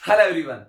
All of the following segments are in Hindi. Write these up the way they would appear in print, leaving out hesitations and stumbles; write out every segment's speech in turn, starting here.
Hello everyone.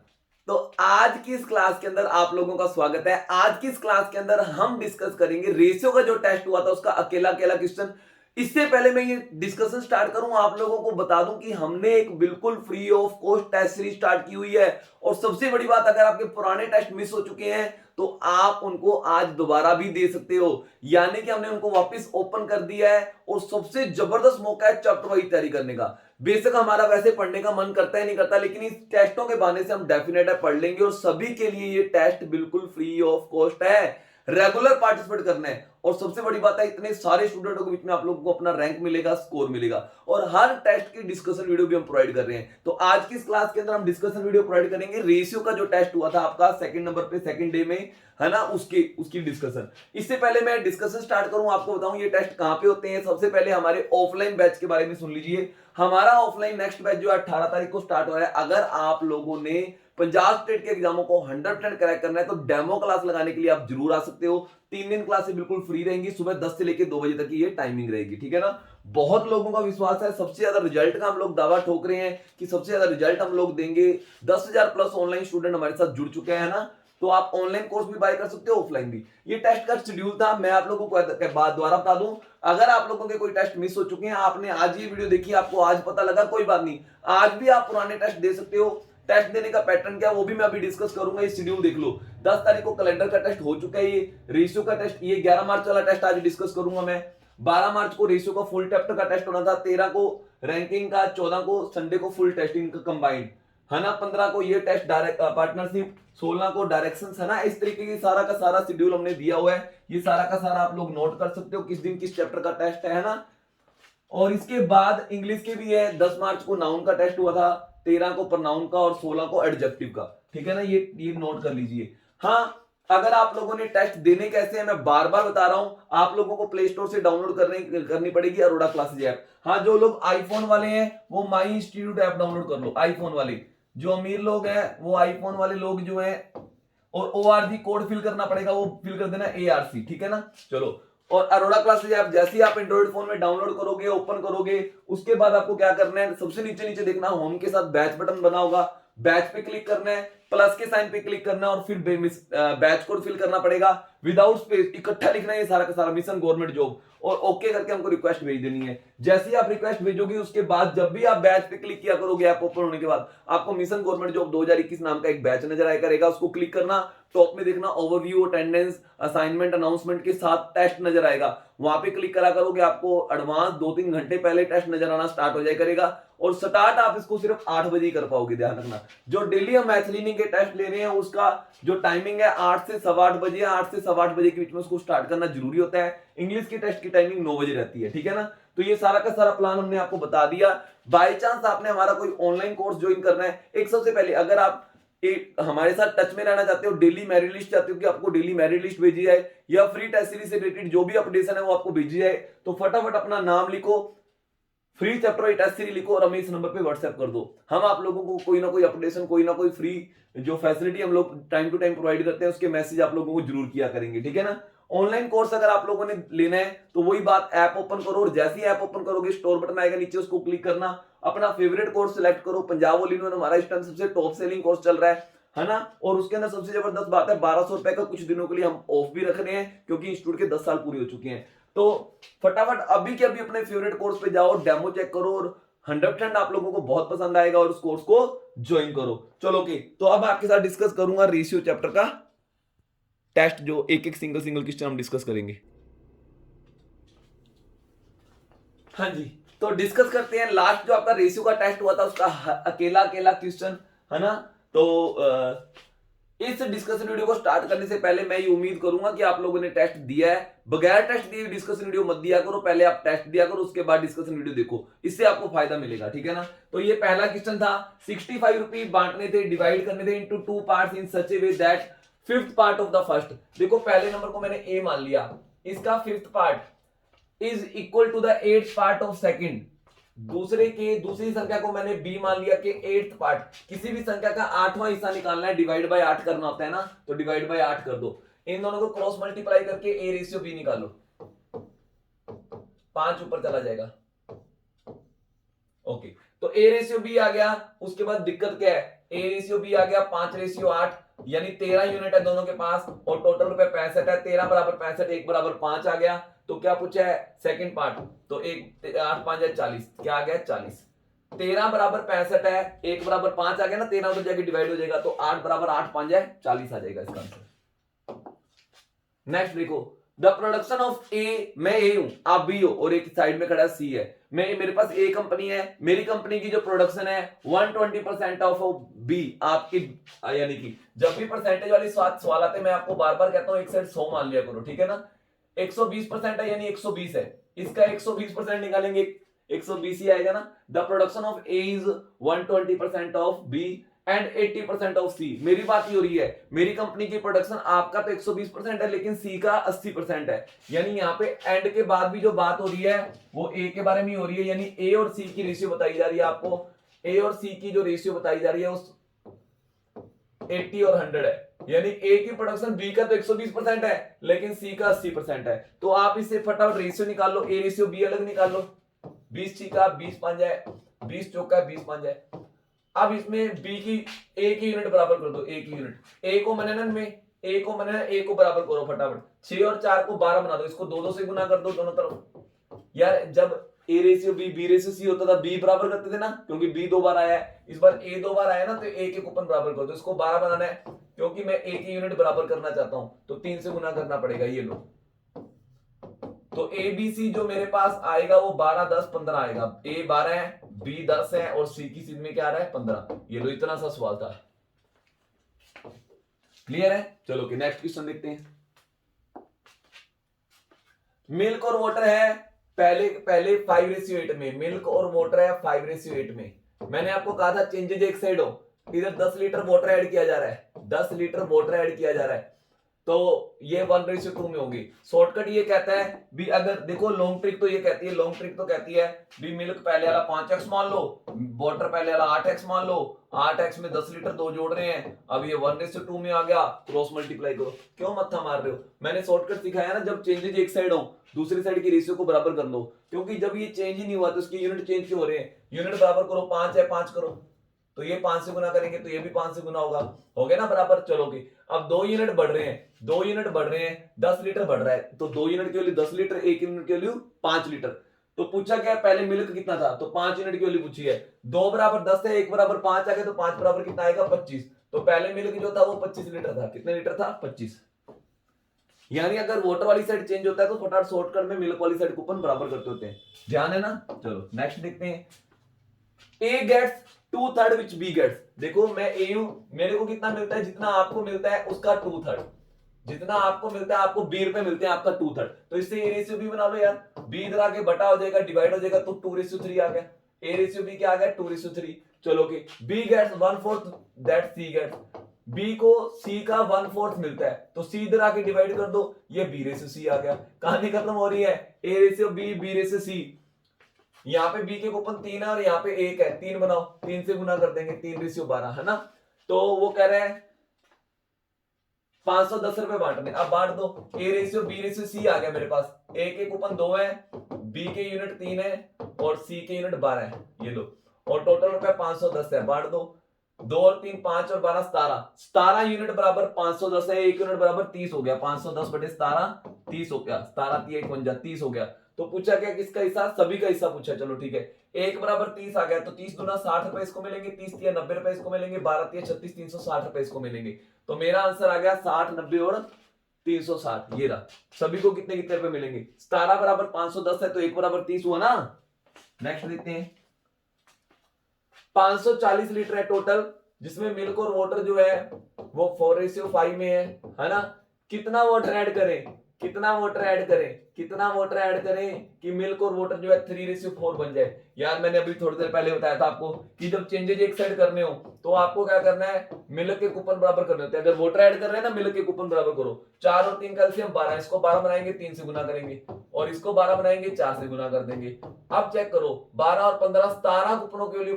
तो आज की इस क्लास के अंदर आप लोगों का स्वागत है। आज की इस क्लास के अंदर हम डिस्कस करेंगे रेशियो का जो टेस्ट हुआ था उसका अकेला अकेला क्वेश्चन। इससे पहले मैं ये डिस्कशन स्टार्ट करूं, आप लोगों को बता दूं कि हमने एक बिल्कुल free of cost test series start की हुई है। और सबसे बड़ी बात, अगर आपके पुराने टेस्ट मिस हो चुके हैं तो आप उनको आज दोबारा भी दे सकते हो। यानी कि हमने उनको वापस ओपन कर दिया है और सबसे जबरदस्त मौका है चैप्टर वाइज तैयारी करने का। बेशक हमारा वैसे पढ़ने का मन करता है नहीं करता, लेकिन इस टेस्टों के बहाने से हम डेफिनेट है पढ़ लेंगे। और सभी के लिए ये टेस्ट बिल्कुल फ्री ऑफ कॉस्ट है, रेगुलर पार्टिसिपेट करना है। और सबसे बड़ी बात है, इतने सारे स्टूडेंटों के बीच में आप लोगों को अपना रैंक मिलेगा, स्कोर मिलेगा। और हर टेस्ट की डिस्कशन वीडियो भी हम प्रोवाइड कर रहे हैं। तो आज की इस क्लास के अंदर हम डिस्कशन वीडियो प्रोवाइड करेंगे रेशियो का जो टेस्ट हुआ था आपका सेकंड नंबर पे, सेकंड डे में, है ना, उसकी डिस्कशन। इससे पहले मैं डिस्कशन स्टार्ट करूं, आपको बताऊं ये टेस्ट कहां पे होते हैं। सबसे पहले हमारे ऑफलाइन बैच के बारे में सुन लीजिए। हमारा ऑफलाइन नेक्स्ट बैच जो 18 तारीख को स्टार्ट हो रहा है। अगर आप लोगों ने पंजाब स्टेट के एग्जामों को 100% क्रैक करना है तो डेमो क्लास लगाने के लिए आप जरूर आ सकते हो। 3 दिन क्लासेस बिल्कुल फ्री रहेंगी, सुबह 10 से लेकर 2 बजे तक की ये टाइमिंग रहेगी, ठीक है ना। बहुत लोगों का विश्वास है, सबसे ज्यादा रिजल्ट का हम लोग दावा ठोक रहे हैं कि सबसे ज्यादा रिजल्ट हम लोग देंगे। 10,000 प्लस ऑनलाइन स्टूडेंट हमारे साथ जुड़ चुके हैं ना। तो आप ऑनलाइन कोर्स भी बाय कर सकते हो, ऑफलाइन भी। ये टेस्ट का शेड्यूल था, मैं आप लोगों को बात दोबारा बता दूं। अगर आप लोगों के कोई टेस्ट मिस हो चुके हैं, आपने आज ये वीडियो देखी, आपको आज पता लगा, कोई बात नहीं, आज भी आप पुराने टेस्ट दे सकते हो। टेस्ट देने का पैटर्न क्या वो भी मैं अभी डिस्कस करूंगा। ये शेड्यूल देख लो। 10 तारीख को कैलेंडर का टेस्ट हो चुका है, ये रेशियो का टेस्ट, ये 11 मार्च वाला टेस्ट आज डिस्कस करूंगा मैं। 12 मार्च को रेशियो का फुल चैप्टर का टेस्ट होना था, 13 को रैंकिंग का, 14 को संडे को फुल टेस्टिंग का कंबाइंड, है ना। 15 को ये टेस्ट डायरेक्ट पार्टनरशिप, 16 को डायरेक्शंस, है ना। इस तरीके की सारा का सारा शेड्यूल हमने दिया हुआ है। ये सारा का सारा आप लोग नोट कर सकते हो किस दिन किस चैप्टर का टेस्ट है ना। और इसके बाद इंग्लिश के भी है। 10 मार्च को नाउन का टेस्ट हुआ था, 13 को प्रनाउन का और 16 को एडजेक्टिव का, ठीक है ना। ये नोट कर लीजिए। हाँ, अगर आप लोगों ने टेस्ट देने कैसे हैं मैं बार बार बता रहा हूं। आप लोगों को प्ले स्टोर से डाउनलोड करनी पड़ेगी अरोड़ा क्लासेज ऐप। हाँ, जो लोग आईफोन वाले हैं वो माई इंस्टीट्यूट ऐप डाउनलोड कर लो, आईफोन वाले। जो अमीर लोग हैं वो आईफोन वाले लोग जो है, और ORG कोड फिल करना पड़ेगा, वो फिल कर देना ARC, ठीक है ना। चलो, और अरोड़ा क्लासेज ऐप जैसे ही आप एंड्रॉइड फोन में डाउनलोड करोगे, ओपन करोगे, उसके बाद आपको क्या करना है, सबसे नीचे नीचे देखना होम के साथ बैच बटन बना होगा। बैच पे क्लिक करना है, प्लस के साइन पे क्लिक करना है और फिर बैच कोड फिल करना पड़ेगा विदाउट स्पेस, इकट्ठा लिखना है ये सारा का सारा, मिशन गवर्नमेंट जॉब, और ओके करके हमको रिक्वेस्ट भेज देनी है। जैसे ही आप रिक्वेस्ट भेजोगे उसके बाद जब भी आप बैच पे क्लिक किया करोगे, ऐप ओपन होने के बाद आपको मिशन गवर्नमेंट जॉब 2021 नाम का एक बैच नजर आया करेगा। उसको क्लिक करना, टॉप में देखना ओवरव्यू, अटेंडेंस, असाइनमेंट, अनाउंसमेंट के साथ टेस्ट नजर आएगा। वहां पे क्लिक करा करोगे, आपको एडवांस 2-3 घंटे पहले टेस्ट नजर आना स्टार्ट हो जाए करेगा। और स्टार्ट आप इसको सिर्फ 8 बजे ही कर पाओगे, ध्यान रखना। जो डेली हम मैथ रीजनिंग के टेस्ट ले रहे हैं उसका जो टाइमिंग है 8 से 8:15 बजे, 8 से 8:15 बजे के बीच में उसको स्टार्ट करना जरूरी होता है। इंग्लिश की टेस्ट की टाइमिंग 9 बजे रहती है, ठीक है ना। तो ये सारा का सारा प्लान हमने आपको बता दिया। बाई चांस आपने हमारा कोई ऑनलाइन कोर्स ज्वाइन करना है, एक सबसे पहले अगर आप हमारे साथ टच में रहना चाहते हो, डेली मेरिट लिस्ट चाहते हो कि आपको डेली मेरिट लिस्ट भेजी जाए या फ्री टेस्ट सीरीज से रिलेटेड जो भी अपडेशन है वो आपको भेजी जाए, तो फटाफट अपना नाम लिखो, free chapter wise test series लिखो और हमें इस नंबर पे व्हाट्सएप कर दो। हम आप लोगों को कोई ना कोई अपडेशन, कोई ना कोई फ्री जो फैसिलिटी हम लोग टाइम टू टाइम प्रोवाइड करते हैं उसके मैसेज आप लोगों को जरूर किया करेंगे, ठीक है ना। ऑनलाइन कोर्स अगर आप लोगों ने लेना है तो वही बात, ऐप ओपन करो और जैसे ही ऐप ओपन करोगे स्टोर बटन आएगा नीचे, उसको क्लिक करना, अपना फेवरेट कोर्स सिलेक्ट करो। पंजाब ऑल इन वन हमारा इस टाइम सबसे टॉप सेलिंग कोर्स चल रहा है ना। और उसके अंदर सबसे जबरदस्त बात है, 1200 रुपए का कुछ दिनों के लिए हम ऑफ भी रख रहे हैं क्योंकि इंस्टीट्यूट के 10 साल पूरे हो चुके हैं। तो फटाफट अभी के अभी अपने फेवरेट कोर्स पे जाओ, डेमो चेक करो और 100% आप लोगों को बहुत पसंद आएगा और उस कोर्स को ज्वाइन करो। चलो ओके, तो अब आपके साथ डिस्कस करूंगा रेशियो चैप्टर का टेस्ट, जो एक एक सिंगल सिंगल क्वेश्चन हम डिस्कस करेंगे। हाँ जी, तो डिस्कस करते हैं लास्ट जो आपका रेशियो का टेस्ट हुआ था उसका अकेला अकेला क्वेश्चन, है ना। तो इस डिस्कशन वीडियो को स्टार्ट करने से पहले मैं ये उम्मीद करूंगा कि आप लोगों ने टेस्ट दिया है। बगैर टेस्ट दिए डिस्कशन वीडियो मत दिया करो, पहले आप टेस्ट दिया करो उसके बाद डिस्कशन वीडियो देखो, इससे आपको फायदा मिलेगा, ठीक है ना। तो ये पहला क्वेश्चन था, 65 रुपीज बांटने थे, डिवाइड करने थे into 2 parts in such a way that fifth part of the first. देखो पहले नंबर को मैंने ए मान लिया, इसका fifth part is equal to the 8th part of second. दूसरी संख्या को मैंने बी मान लिया कि 8th पार्ट, किसी भी संख्या का 8वां हिस्सा निकालना है, डिवाइड बाय 8 करना होता है ना, तो डिवाइड बाय 8 कर दो। इन दोनों को क्रॉस मल्टीप्लाई करके ए रेशियो बी निकालो, 5 ऊपर चला जाएगा। ओके, तो ए रेशियो बी आ गया। उसके बाद दिक्कत क्या है, ए रेशियो बी आ गया 5:8, यानी 13 यूनिट है दोनों के पास और टोटल रुपए 65 है। 13 बराबर 65, 1 बराबर 5 आ गया। तो क्या पूछा है सेकंड पार्ट, तो 1 8 5 है 40, क्या आ गया 40। 13 बराबर 65 है, 1 बराबर 5 आ गया ना, 13 उधर जाके डिवाइड हो जाएगा, तो 8 बराबर 8 5 है 40 आ जाएगा इसका आंसर। नेक्स्ट देखो, द प्रोडक्शन ऑफ ए, मैं ए हूं आप बी हो और एक साइड में खड़ा सी है। मेरे पास ए कंपनी है, मेरी कंपनी की जो प्रोडक्शन है 120% ऑफ बी आपकी, यानी कि जब भी परसेंटेज वाली सवाल आते हैं मैं आपको बार बार कहता हूं एक साइड 100 मान लिया करो, ठीक है ना। 120% है यानी 120 है, इसका 120% निकालेंगे 120 ही आएगा ना। The production of A is 120% of B and 80% of C. मेरी बात ही हो रही है, मेरी कंपनी की प्रोडक्शन आपका तो 120% है लेकिन सी का 80% है, यानी यहाँ पे एंड के बाद भी जो बात हो रही है वो ए के बारे में हो रही है, यानी ए और सी की रेशियो बताई जा रही है आपको। ए और सी की जो रेशियो बताई जा रही है उस 80 और 100 है, यानी ए की प्रोडक्शन बी का तो 120% है लेकिन सी का 80% है। तो आप इसे फटाफट रेशियो निकाल लो, ए रेशियो बी अलग निकाल लो। 20 का 20 5 है, 20 चौका 20 5 है। अब इसमें बी की ए की यूनिट बराबर कर दो, ए की यूनिट, ए को मननन में ए को मनन ए को बराबर करो फटाफट। 6 और 4 को 12 बना दो, इसको 2 से गुना कर दो दोनों तरफ। यार जब a ratio B ratio c होता था बी बराबर करते थे ना, क्योंकि बी 2 बार आया है, इस बार ए 2 बार आया ना, तो ए के कूपन बराबर कर दो। इसको 12 बनाना है क्योंकि मैं ए की यूनिट बराबर करना चाहता हूं, तो 3 से गुना करना पड़ेगा। ये लो, तो ए बी सी जो मेरे पास आएगा वो 12 10 15 आएगा। ए 12 है, बी 10 है और सी की सीध में क्या आ रहा है 15। ये लो, इतना सा सवाल था। क्लियर है? चलो कि नेक्स्ट क्वेश्चन देखते हैं। मिल्क और वाटर है पहले 5:8 में, मिल्क और वाटर है 5:8 में। मैंने आपको कहा था चेंजेज एक साइड हो, इधर 10 लीटर वाटर ऐड किया जा रहा है, 10 लीटर वाटर ऐड किया जा रहा है, तो ये 1:2 में होगी। शॉर्टकट ये कहता है भी, अगर देखो लॉन्ग ट्रिक तो ये कहती है, लॉन्ग ट्रिक तो कहती है भी मिल्क पहले वाला 5x मान लो, वाटर पहले वाला 8x मान लो, 8x में 10 लीटर 2 जोड़ रहे हैं, अब ये 1:2 में आ गया, क्रॉस मल्टीप्लाई करो। क्यों मत्था मार रहे हो? मैंने शॉर्टकट सिखाया ना, जब चेंजेज एक साइड हो दूसरी साइड की रेशियो को बराबर कर लो, क्योंकि जब ये चेंज ही नहीं हुआ तो उसकी यूनिट चेंज क्यों हो रहे हैं। यूनिट बराबर करो, 5 है 5 करो, तो ये 5 से गुना करेंगे तो ये भी 5 से गुना होगा, हो गया ना बराबर। चलो कि अब 2 यूनिट बढ़ रहे हैं, 2 यूनिट बढ़ रहे हैं, 10 लीटर बढ़ रहा है, तो 2 यूनिट की वैल्यू 10 लीटर, 1 यूनिट की वैल्यू 5 लीटर। तो पूछा क्या पहले मिल्क कितना था, तो 5 यूनिट की वैल्यू पूछी है। 2 बराबर 10 है, 1 बराबर 5 आ गया, तो 5 बराबर कितना आएगा 25। तो पहले मिल्क जो था वो 25 लीटर था, कितने लीटर था 25। यानी अगर वाटर वाली साइड चेंज होता है तो फटाफट शॉर्टकट में मिल्क वाली साइड कूपन बराबर करते होते हैं, ध्यान है ना। चलो नेक्स्ट देखते हैं। A gets 2/3 which b gets. देखो मैं ए हूं, मेरे को कितना मिलता है, जितना आपको मिलता है उसका 2/3, जितना आपको मिलता है आपको बी रुपए मिलते हैं, आपका 2/3। तो इससे ए रेशियो बी बना लो यार, बी इधर आके बटा हो जाएगा, डिवाइड हो जाएगा, तो 2:3 आ गया। ए रेशियो बी क्या आ गया 2:3। चलो कि B gets 1/4 that C gets, B को सी का 1/4 मिलता है, तो सी इधर आके डिवाइड कर दो, ये बी रेशियो सी आ गया। कहानी खत्म हो रही है, a ratio b, b ratio c. यहाँ पे बी के कूपन 3 है और यहाँ पे 1 है, 3 बनाओ, 3 से गुना कर देंगे, 3:12 है ना। तो वो कह रहे हैं 510 रुपए बांटने, अब बांट दो। A ratio B ratio C आ गया मेरे पास, ए के कूपन 2 है, बी के यूनिट 3 है और सी के यूनिट 12 है, ये लो, और टोटल रुपए 510 है, बांट दो। 2 और 3 5 और 12 17 यूनिट बराबर 510 है, 1 यूनिट बराबर 30 हो गया, 510 बटे 17 30 हो गया, 17 3 51 30 हो गया। तो पूछा क्या किसका हिस्सा, सभी का हिस्सा पूछा। चलो ठीक है, 1 बराबर 30 आ गया, तो 30 दूना 60 रुपए इसको मिलेंगे, 30 3 90 रुपए इसको मिलेंगे, 12 3 36 360 रुपए इसको मिलेंगे। तो मेरा आंसर आ गया 60 90 और 360, ये रहा। सभी को कितने कितने रुपए मिलेंगे, 17 बराबर 510 है तो 1 बराबर 30 हुआ ना। नेक्स्ट देखते हैं। 540 लीटर है टोटल, जिसमें मिल्क और वाटर जो है वो 4:5 में है ना। कितना वाटर ऐड करें, कितना वाटर ऐड करें, कितना वाटर ऐड करें कि मिल्क और वाटर जो है 3:4 बन जाए। यार मैंने अभी थोड़ी देर पहले बताया था आपको कि जब चेंजेज एक साइड करने हो तो आपको क्या करना है, मिल्क के कूपन बराबर करने होते हैं। अगर वाटर ऐड कर रहे हैं ना, मिल्क के कूपन बराबर करो। 4 और 3 कैल्शियम 12, इसको 12 बनाएंगे 3 से गुना करेंगे, और इसको 12 बनाएंगे 4 से गुना कर देंगे। अब चेक करो, 12 और 15 17 कूपनों की वैल्यू,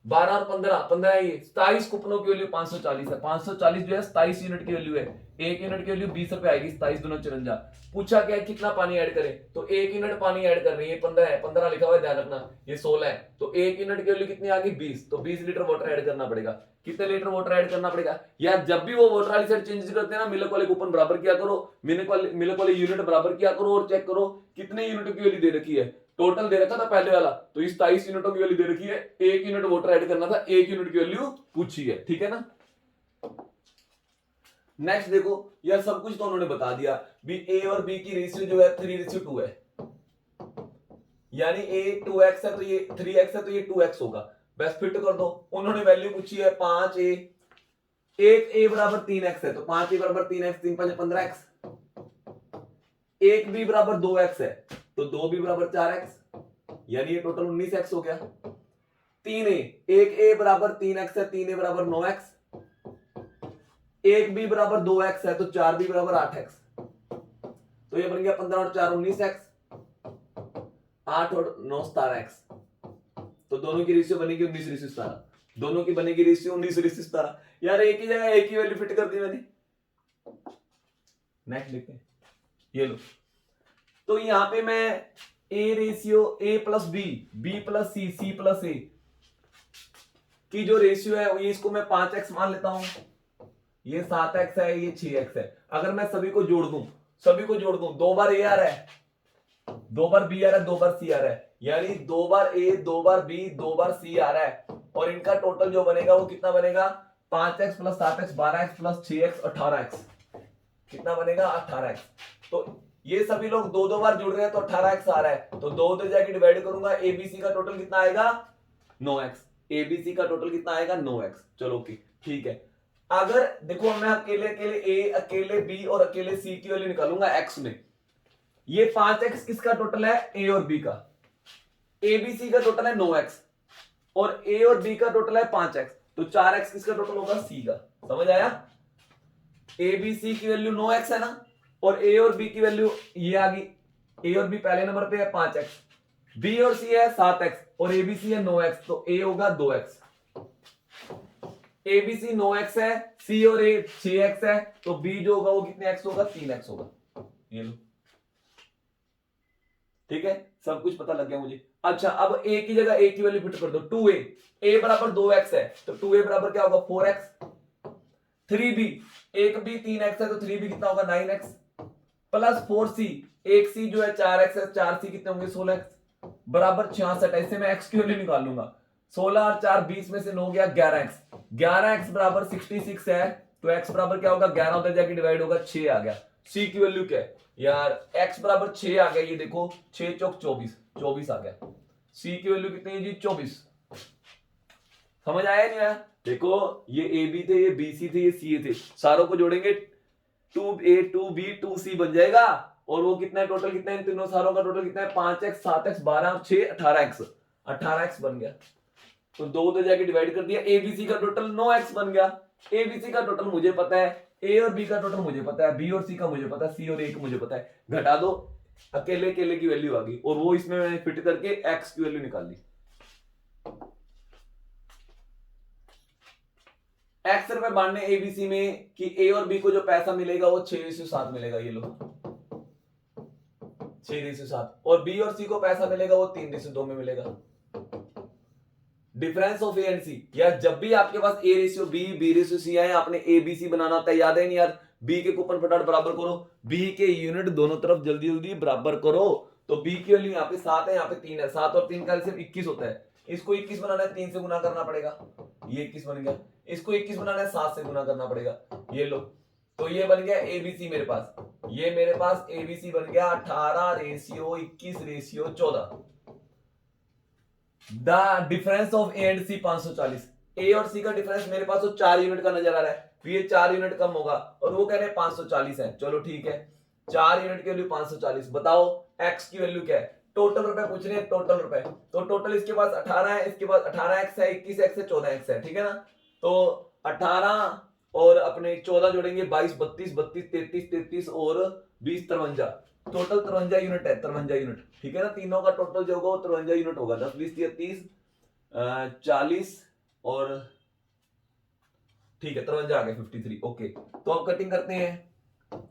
12 और 15 15 ये 27 कूपनों की वैल्यू 540 है। 540 जो है 27 यूनिट की वैल्यू है। 1 यूनिट की वैल्यू 20 रुपए आएगी, 27 दूना 54। पूछा क्या है कितना पानी ऐड करें, तो 1 यूनिट पानी ऐड कर रही है, 15 है, 15 लिखा हुआ है ध्यान रखना, ये 16 है, तो 1 यूनिट की वैल्यू कितनी आ गई 20, तो 20 लीटर वाटर ऐड करना पड़ेगा। कितने लीटर वाटर ऐड करना पड़ेगा यार, जब भी वो वाटर वाली साइड चेंज करते हैं ना, मिलक वाले कूपन बराबर किया करो, मिलक वाले यूनिट बराबर किया करो, और चेक करो कितने यूनिट की वैल्यू दे रखी है। टोटल दे रखा था पहले वाला, तो इस 27 यूनिटों की वैल्यू दे रखी है, 1 यूनिट वाटर ऐड करना था, 1 यूनिट की वैल्यू पूछी है, ठीक है ना। नेक्स्ट देखो यार, सब कुछ तो उन्होंने बता दिया भी, ए और बी की रेशियो जो है 3:2 है, यानी a 2x है तो ये 3x है तो ये 2x होगा, बस फिट कर दो। उन्होंने वैल्यू पूछी है 5a, एक a बराबर 3x है तो 5a बराबर 3x, 3 5 15x, एक b बराबर 2x है तो 2b बराबर 4x, यानी ये टोटल 19x हो गया। 3a, एक a बराबर 3x है, 3a बराबर 9x, एक b बराबर 2x है तो 4b बराबर 8x, तो ये बन गया 15 और 4 19x, 8 और 9 17x, तो दोनों की रेशियो बनेगी 19:17, दोनों की बनेगी रेशियो 19:17। यार एक ही जगह एक ही वैल्यू फिट कर दी मैंने। नेक्स्ट देखते हैं, ये लो, तो यहां पे मैं a ratio a plus b, b plus c, c plus a की जो रेशियो है ये, इसको मैं 5x मान लेता हूं, ये 7x है, ये 6x है। अगर मैं सभी को जोड़ दूं, 2 बार a आ रहा है, 2 बार b आ रहा है, 2 बार c आ रहा है, यानी 2 बार a, 2 bar b, 2 bar c आ रहा है, और इनका टोटल जो बनेगा वो कितना बनेगा, 5x plus 7x 12x plus 6x 18x, कितना बनेगा 18x। तो ये सभी लोग 2 बार जुड़ रहे हैं तो 18x आ रहा है, तो 2 उधर जाके डिवाइड करूंगा, abc का टोटल कितना आएगा 9x, abc का टोटल कितना आएगा 9x। चलो ओके ठीक है। अगर देखो मैं अकेले a, अकेले b और अकेले c की वैल्यू निकालूंगा x में, ये 5x किसका टोटल है, a और b का, abc का टोटल है 9x और a और b का टोटल है 5x, तो 4x किसका टोटल होगा, c का। समझ आया, abc की वैल्यू 9x है ना, और a और b की वैल्यू ये आ गई, a और b पहले नंबर पे है 5x, b और c है 7x और abc है 9x, तो a होगा 2x, abc 9x है, c और a 6x है, तो b जो होगा वो कितने x होगा, 3x होगा। ये लो, ठीक है, सब कुछ पता लग गया मुझे। अच्छा अब a की जगह a की वैल्यू फिट कर दो, 2a, a बराबर 2x है तो 2a बराबर क्या होगा 4x, 3b, एक b 3x है तो 3b कितना होगा 9x, प्लस 4c, एक c जो है 4x है, 4c कितने होंगे 16x, बराबर 66। ऐसे मैं x की वैल्यू निकाल लूंगा, 16 और 4 20 में से 9 गया 11x, 11x बराबर 66 है, तो x बराबर क्या होगा 11 उधर जाके डिवाइड होगा 6 आ गया। c की वैल्यू क्या है यार, x बराबर 6 आ गया, ये देखो 6 चौक 24, 24 आ गया। c की वैल्यू कितनी है जी 24। समझ आया नहीं आया, देखो ये ए बी थे, ये बी सी थे, ये सी थे, सारों को जोड़ेंगे 2a 2b 2c बन जाएगा, और वो कितना है टोटल, कितना है इन तीनों सारों का टोटल कितना है 5x 7x 12 6 18x, 18x बन गया। तो 2 उधर जाके डिवाइड कर दिया, abc का टोटल 9x बन गया। abc का टोटल मुझे पता है, a और b का टोटल मुझे पता है, b और c का मुझे पता है, c और a का मुझे पता है, घटा दो, अकेले अकेले की वैल्यू आ गई, और वो इसमें मैंने फिट करके x की वैल्यू निकाल ली। x रुपए बांटने एबीसी में कि a और b को जो पैसा मिलेगा वो 6:7 मिलेगा, ये लो 6:7, और b और c को पैसा मिलेगा वो 3:2 में मिलेगा। डिफरेंस ऑफ ए एंड सी, यार जब भी आपके पास a ratio b, b ratio c आए, आपने a b c बनाना होता है, याद है नहीं यार, b के कूपन फटाफट बराबर करो, b के यूनिट दोनों तरफ जल्दी जल्दी बराबर करो, तो b की वैल्यू यहाँ पे 7 है, यहाँ पे 3 है, 7 और 3 का एलसीएम 21 होता है, इसको 21 बनाना है 3 से गुना करना पड़ेगा, ये 21 बन गया, इसको 21 बनाना है 7 से गुना करना पड़ेगा, ये लो, तो ये बन गया एबीसी मेरे पास, ये मेरे पास एबीसी बन गया 18:21:14। The difference of A and C 540, A और सी का डिफरेंस मेरे पास तो 4 यूनिट का नजर आ रहा है, तो ये 4 यूनिट कम होगा, और वो कह रहे हैं 540 है। चलो ठीक है, 4 यूनिट की वैल्यू 540, बताओ एक्स की वैल्यू क्या है, टोटल रुपए पूछ रहे हैं, टोटल रुपए, तो टोटल इसके पास 18 है, इसके पास 18x है, 21x है, 14x है, ठीक है ना, तो 18 और अपने 14 जोड़ेंगे 22 32 32 33 33 और 20 53, टोटल 53 यूनिट है, 53 यूनिट, ठीक है ना, तीनों का टोटल जो होगा वो 53 यूनिट होगा, 10 20 30 40 और ठीक है 53 आ गए 53। ओके, तो अब कटिंग करते हैं,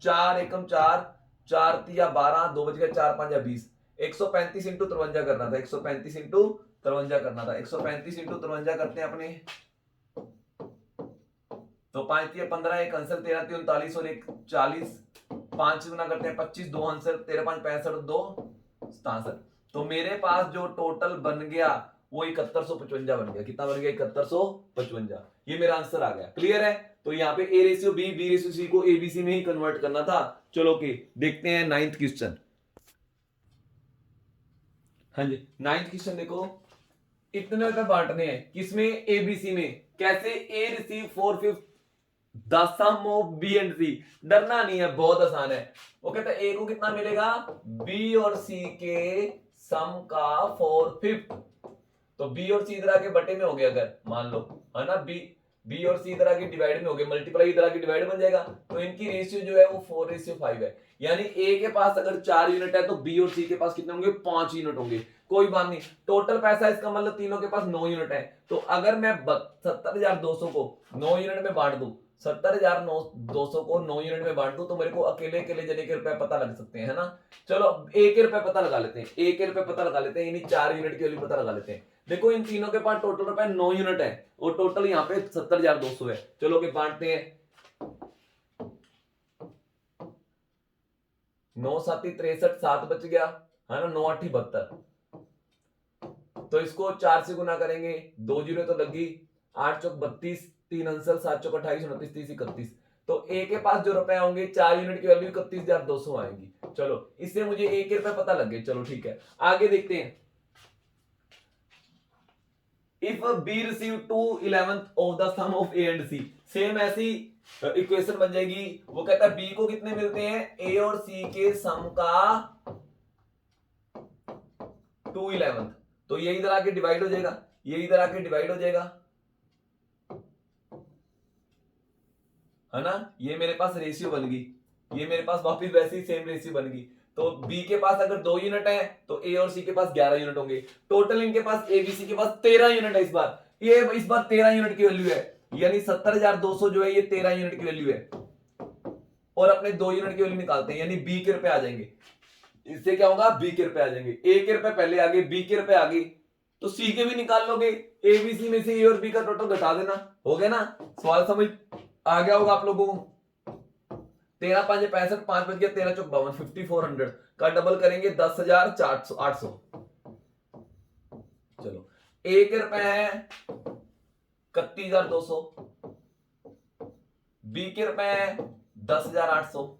4 एकम 4, 4 तिया 12, 2 बज गया 4 5 20, 135 इंटू 53 करना था, 135 इंटू 53 करना था, 135 इंटू 53 करते हैं अपने, तो 5 तिया 15, एक आंसर 13 तिया 39 और एक 40, 5 गुना करते हैं 25, 2 आंसर 13 5 65, 2 67। तो मेरे पास जो टोटल बन गया वो 7155 बन गया। कितना बन गया? 7155। ये मेरा आंसर आ गया। क्लियर है? तो यहाँ पे a ratio b, b ratio c को एबीसी में ही कन्वर्ट करना था। चलो ओके, देखते हैं 9th क्वेश्चन। हाँ जी, 9th क्वेश्चन देखो, इतने रुपए बांटने हैं किसमें? एबीसी में। कैसे? A receive 4/5 the sum of B and C. डरना नहीं है, बहुत आसान है। वो कहता है ए को कितना मिलेगा? बी और सी के सम का 4/5। तो बी और सी इधर आके बटे में हो गया, अगर मान लो, है ना, बी और सी इधर आके डिवाइड में हो गए, मल्टीप्लाई इधर आके डिवाइड बन जाएगा। तो इनकी रेशियो जो है वो 4:5 है। यानी ए के पास अगर 4 यूनिट है तो बी और सी के पास कितने होंगे? 5 यूनिट होंगे। कोई बात नहीं, टोटल पैसा इसका मतलब तीनों के पास 9 यूनिट है। तो अगर मैं 70,200 को 9 यूनिट में बांट दूं, 70,200 को 9 यूनिट में बांट दूं, तो मेरे को अकेले अकेले जने के रुपए पता लग सकते हैं, है ना। चलो ए के रुपए पता लगा लेते हैं, ए के रुपए पता लगा लेते हैं, यानी 4 यूनिट की वैल्यू पता लगा लेते हैं। देखो इन तीनों के पास टोटल रुपए 9 यूनिट है और टोटल यहाँ पे 70,200 है। चलो के बांटते हैं, 9 7 63, 7 बच गया, है ना, 9 8 72। तो इसको 4 से गुना करेंगे, 2 जीरो तो लगी, 8 चौक 32, 3 आंसर, 7 चौक 28, 29 30 31। तो ए के पास जो रुपए होंगे 4 यूनिट की वैल्यू 31,200 आएगी। चलो इससे मुझे ए के रुपए पता लग गए। चलो ठीक है, आगे देखते हैं। If b receive 2/11 of the sum of A and c, same ऐसी इक्वेशन बन जाएगी। वो कहता है बी को कितने मिलते हैं? ए और सी के सम का 2/11। तो ये इधर आके डिवाइड हो जाएगा, ये इधर आके डिवाइड हो जाएगा, है ना। ये मेरे पास रेशियो बन गई, ये मेरे पास वापिस वैसे ही सेम रेशियो बन गई। तो बी के पास अगर 2 यूनिट है तो ए और सी के पास 11 यूनिट होंगे। टोटल इनके पास ए बी सी के पास 13 यूनिट है। इस बार 13 यूनिट की वैल्यू है, यानी 70,200 जो है ये 13 यूनिट की वैल्यू है। और अपने 2 यूनिट की वैल्यू निकालते हैं, यानी बी के रुपए आ जाएंगे। इससे क्या होगा? बी के रुपए आ जाएंगे। ए के रुपए पहले आ गए, बी के रुपए आ गए, तो सी के भी निकाल लोगे। ए बी सी में से ए और बी का टोटल घटा देना, हो गया ना। सवाल समझ आ गया होगा आप लोगों को। 13 5 65, 5 बच गया, 13 चौक 52, 5400 का डबल करेंगे 10,800। चलो ए के रुपए है 31,200, बी के रुपए है 10,800।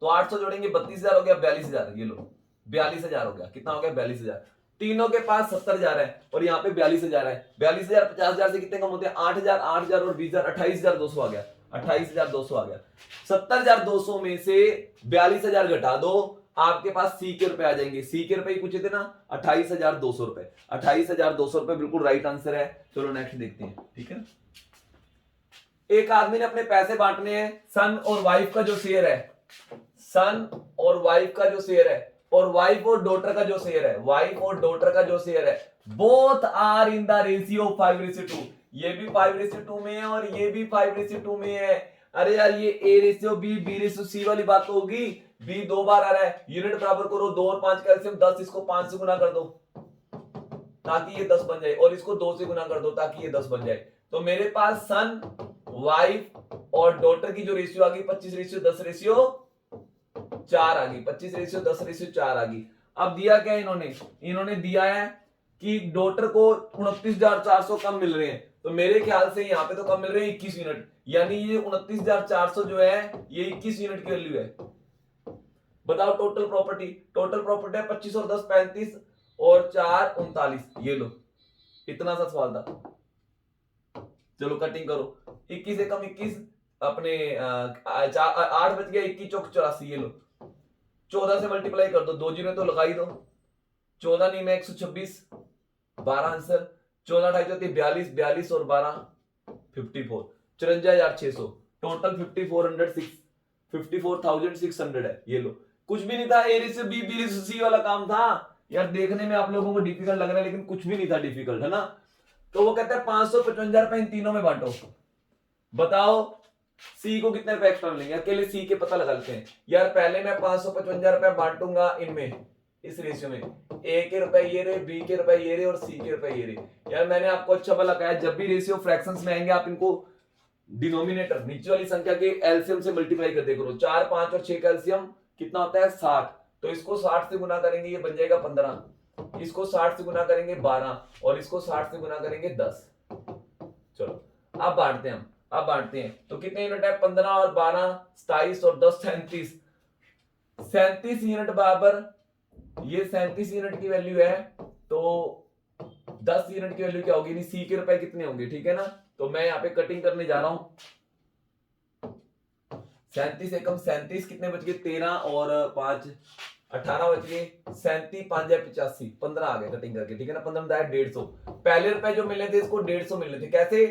तो 800 जोड़ेंगे 32,000 हो गया, 42,000। ये लो 42,000 हो गया। कितना हो गया? 42,000। तीनों के पास 70,000 है और यहाँ पे 42,000 है। 42,000 50,000 से कितने कम होते हैं? 8,000, 8,000 और 20,000, 28,200 आ गया, 28,200 आ गया। 70,200 में से 42,000 घटा दो, आपके पास सी के रुपए आ जाएंगे। सी के रुपए ही पूछे थे ना, 28,200 रुपए। 28,200 रुपए बिल्कुल राइट आंसर है। चलो नेक्स्ट देखते हैं, ठीक है। एक आदमी ने अपने पैसे बांटने हैं, सन और वाइफ का जो शेयर है, सन और वाइफ का जो शेयर है, और वाइफ और डॉटर का जो शेयर है, वाइफ और डॉटर का जो शेयर है, both are in the ratio 5:2। ये भी 5:2 में है और ये भी 5:2 में है। अरे यार ये a ratio b, b ratio c वाली बात तो होगी। बी 2 बार आ रहा है, यूनिट बराबर करो, 2 और 5 का एलसीएम 10, इसको 5 से गुना कर दो ताकि ये 10 बन जाए, और इसको 2 से गुना कर दो ताकि ये 10 बन जाए। तो मेरे पास सन, वाइफ और डॉटर की जो रेशियो आ गई 25:10:4 आ गई, 25:10:4 आ गई। अब दिया क्या इन्होंने दिया है कि डॉटर को 29,400 कम मिल रहे हैं। तो मेरे ख्याल से यहाँ पे तो कम मिल रहे हैं 21 यूनिट, यानी ये 29,400 जो है ये 21 यूनिट की वैल्यू है। बताओ टोटल प्रॉपर्टी है 25 और 10 35 और 4 39। ये लो, इतना सा सवाल था। चलो कटिंग करो, 21 एकम 21, अपने 8 बच गया, 21 चौक 84। ये लो 14 से मल्टीप्लाई कर दो, 2 जीरो तो लगाई दो, 14 नहीं में 126, 12 आंसर, 14 28 42, 42 और 12 54, 54,600। टोटल 54,600 है। ये लो, कुछ भी नहीं था। A ratio b, b ratio c वाला काम था यार। देखने में आप लोगों को डिफिकल्ट लग रहा है लेकिन कुछ भी नहीं था डिफिकल्ट, है ना। तो वो कहता है 555 रुपए इन तीनों में बांटो। बताओ सी को कितने रुपए एक्स्ट्रा मिलेंगे, अकेले सी के पता लगा लेते हैं यार। पहले मैं 555 रुपए बांटूंगा इनमें, इस रेशियो में, ए के रुपए ये रहे, बी के रुपए ये रहे और सी के रुपए ये रहे। यार मैंने आपको अच्छा भला कहा है, जब भी रेशियो फ्रैक्शंस में आएंगे आप इनको डिनोमिनेटर नीचे वाली संख्या के एलसीएम से मल्टीप्लाई कर दे करो। 4, 5 और 6 का एलसीएम कितना होता है 60, तो इसको 60 से गुना करेंगे ये बन जाएगा 15, इसको 60 से गुना करेंगे 12 और इसको 60 से गुना करेंगे 10। चलो अब बांटते हैं हम, अब बांटते हैं तो कितने यूनिट है, 15 और 12 27 और 10 37, 37 यूनिट बराबर, ये 37 यूनिट की वैल्यू है, तो 10 यूनिट की वैल्यू क्या होगी, सी के रुपए कितने होंगे, ठीक है ना। तो मैं यहाँ पे कटिंग करने जा रहा हूं, 37 एकम 37 कितने बच गए, 13 और 5 18 बच गए, 37 5 85, 15 आ गए कटिंग करके, ठीक है ना। 15 में 150, पहले रुपए जो मिले थे इसको 150 मिले थे, कैसे,